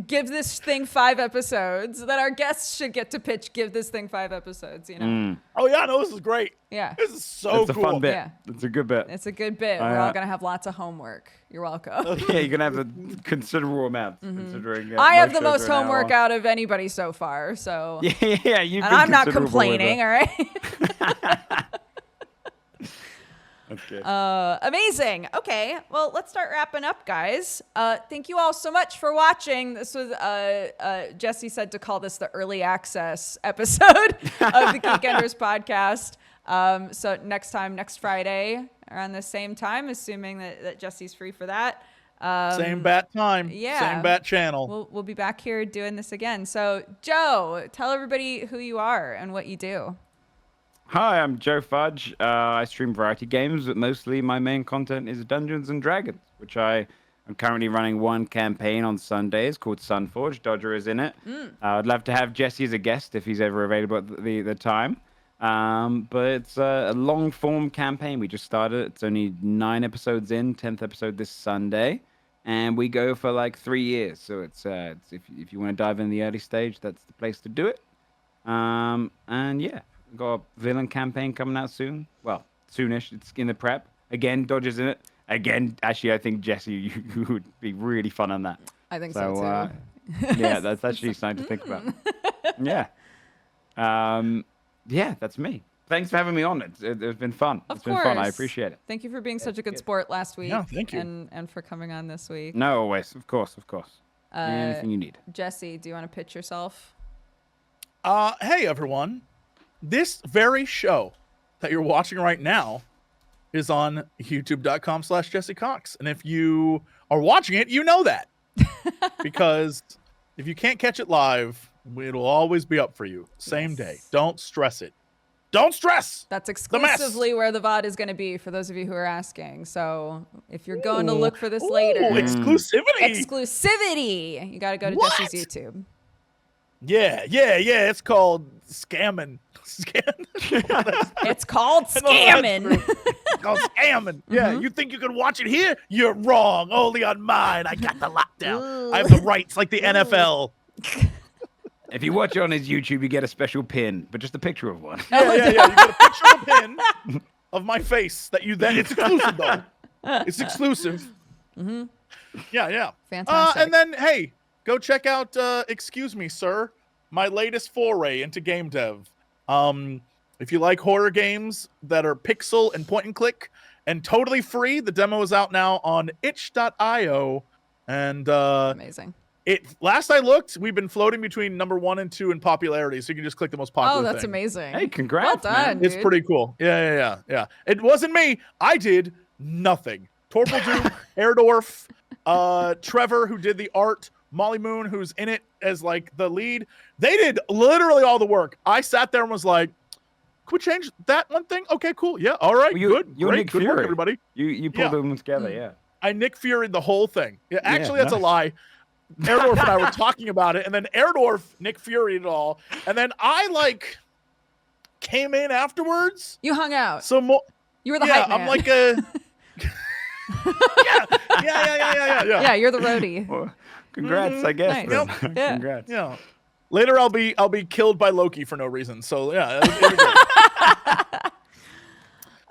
give this thing 5 episodes, then our guests should get to pitch, give this thing 5 episodes, oh yeah, no, this is great. Yeah. This is so It's a cool. fun bit. Yeah. It's a good bit. It's a good bit. We're all going to have lots of homework. You're welcome. Yeah, you're gonna have a considerable amount considering. I have the shows most are an homework hour. out of anybody so far, so. Yeah, you've And been I'm not considerable with complaining, it. all right? That's good. Amazing. Okay, well, let's start wrapping up, guys. Thank you all so much for watching. This was, Jesse said to call this the early access episode of the Geekenders podcast. So next Friday around the same time, assuming that Jesse's free for that. Same bat time. Yeah. Same bat channel. We'll be back here doing this again. So, Joe, tell everybody who you are and what you do. Hi, I'm Joe Fudge. I stream variety games, but mostly my main content is Dungeons and Dragons, which I am currently running one campaign on Sundays called Sunforge. Dodger is in it. I'd love to have Jesse as a guest if he's ever available at the time. But it's a long form campaign. We just started. It's only 9 episodes in, 10th episode this Sunday, and we go for like 3 years. So it's if you want to dive in the early stage, that's the place to do it. And yeah. Got a villain campaign coming out soon. Well, soonish. It's in the prep. Again, Dodger's in it. Again, actually, I think Jesse, you would be really fun on that. I think so too. Yeah, that's actually something to think about. Yeah. Yeah, that's me. Thanks for having me on. It's been fun. Of It's course. been fun. I appreciate it. Thank you for being such a good sport last week. Yeah, thank you. And for coming on this week. No, always. Of course. Anything you need. Jesse, do you want to pitch yourself? Hey everyone. This very show that you're watching right now is on youtube.com/Jesse Cox. And if you are watching it, you know that. Because if you can't catch it live, it'll always be up for you. Same day. Don't stress it. Don't stress. That's exclusively where the VOD is going to be for those of you who are asking. So if you're going to look for this later. Exclusivity. Exclusivity. You got to go to What? Jesse's YouTube. Yeah. It's called scamming. It's called scamming. It's called scamming. Yeah, you think you can watch it here? You're wrong. Only on mine. I got the lockdown. I have the rights like the NFL. If you watch it on his YouTube, you get a special pin, but just a picture of one. Yeah. You get a picture of a pin of my face that you then. It's exclusive though. It's exclusive. Yeah. Fantastic. And then hey, go check out. Excuse me, sir. My latest foray into game dev. If you like horror games that are pixel and point and click and totally free, the demo is out now on itch.io. And Amazing. Last I looked, we've been floating between number 1 and 2 in popularity, so you can just click the most popular Oh, that's thing. amazing. Hey, congrats, Well done, man. dude. It's pretty cool. Yeah. It wasn't me. I did nothing. Torpal Duke, Erdorf, Trevor, who did the art, Molly Moon, who's in it as like the lead. They did literally all the work. I sat there and was like, "Can we change that one thing? Okay, cool. Yeah, all right, Well, good, you're great, Nick good Fury. work, everybody." You pulled them together, yeah. I Nick Fury'd the whole thing. Yeah, actually, that's a nice. lie. Erdorf and I were talking about it, and then Erdorf Nick Fury'd it all, and then I like came in afterwards. You hung out. So more. You were the Yeah, hype man. I'm like a. Yeah. Yeah, you're the roadie. Well, congrats, I guess. Nice. then. Yeah. Congrats. Yeah. Later, I'll be killed by Loki for no reason. So yeah, it'll be great.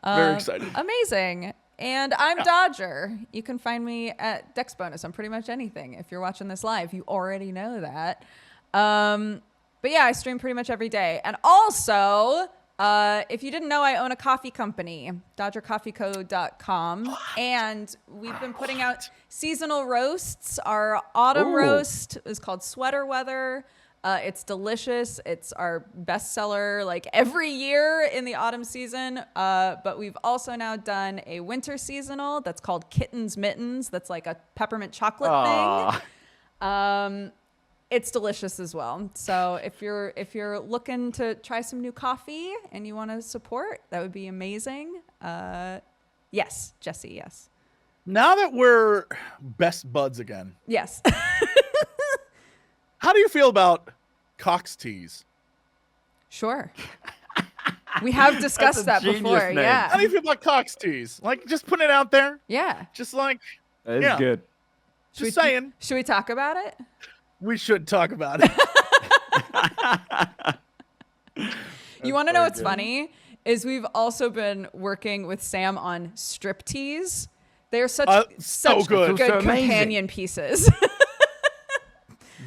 Very excited. Amazing. And I'm Dodger. You can find me at Dex Bonus on pretty much anything. If you're watching this live, you already know that. But yeah, I stream pretty much every day. And also, if you didn't know, I own a coffee company, DodgerCoffeeCo.com. And we've been putting out seasonal roasts. Our autumn roast is called Sweater Weather. It's delicious. It's our bestseller like every year in the autumn season. But we've also now done a winter seasonal that's called Kittens Mittens. That's like a peppermint chocolate thing. it's delicious as well. So if you're looking to try some new coffee and you want to support, that would be amazing. Yes, Jesse, yes. Now that we're best buds again. Yes. How do you feel about Cox teas? Sure. We have discussed that before. name. Yeah. How do you feel about Cox teas? Like, just putting it out there. Yeah. Just like, That is yeah. good. Just saying. Should we talk about it? We should talk about it. You want to know what's funny? Is we've also been working with Sam on strip teas. They're such good. good So amazing. companion pieces.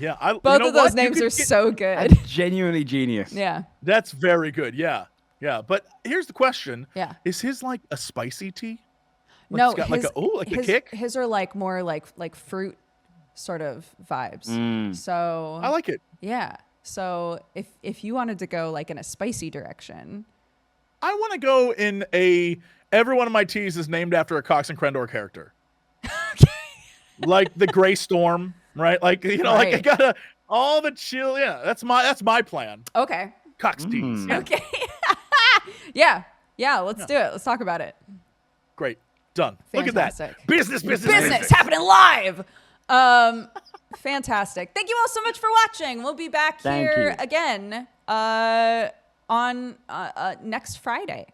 Yeah. Both of those names are so good. That's genuinely genius. Yeah. That's very good. Yeah. Yeah. But here's the question. Yeah. Is his like a spicy tea? Like No, it's got like a kick? His are like more like fruit sort of vibes. So I like it. yeah. So if you wanted to go like in a spicy direction, I want to go in every one of my teas is named after a Cox and Crendor character. Like the Gray Storm, right? Like, you know, like I Right. gotta all the chill. Yeah, that's my plan. okay. Cox teas. Yeah. Okay. Yeah. Let's do it. Let's talk about it. Great. Done. Look at that. Fantastic. Business. Happening live. Fantastic. Thank you all so much for watching. We'll be back Thank here you. again on next Friday.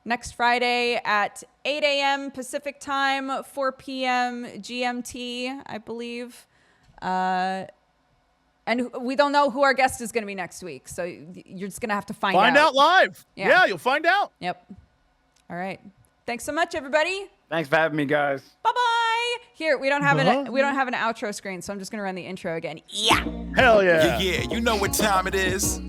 Next Friday at 8 a.m. Pacific time, 4 p.m. GMT, I believe. And we don't know who our guest is going to be next week, so you're just going to have to find out live. Yeah. Yeah, you'll find out. Yep. All right. Thanks so much, everybody. Thanks for having me, guys. Bye-bye. Here, we don't have an outro screen, so I'm just going to run the intro again. Yeah. Hell yeah. Yeah, you know what time it is.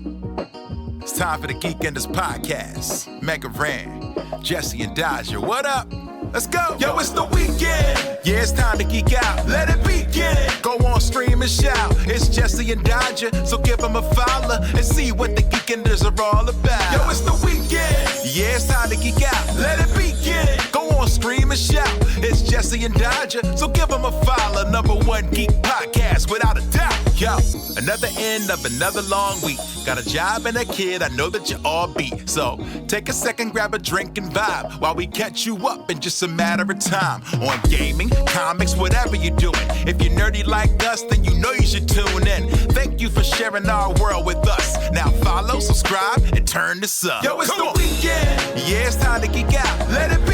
It's time for the Geekenders podcast. MegaRan, Jesse and Dodger, what up? Let's go. Yo, it's the weekend. Yeah, it's time to geek out. Let it begin. Go on, stream and shout. It's Jesse and Dodger, so give them a follow and see what the Geekenders are all about. Yo, it's the weekend. Yeah, it's time to geek out. Let it begin. Go on, stream and shout. It's Jesse and Dodger, so give them a follow. #1 geek podcast, without a doubt. Yo, another end of another long week. Got a job and a kid, I know that you all beat. So take a second, grab a drink and vibe while we catch you up in just a matter of time. On gaming, comics, whatever you're doing. If you're nerdy like us, then you know you should tune in. Thank you for sharing our world with us. Now follow, subscribe, and turn this up. Yo, it's the weekend. Yeah, it's time to geek out. Let it be.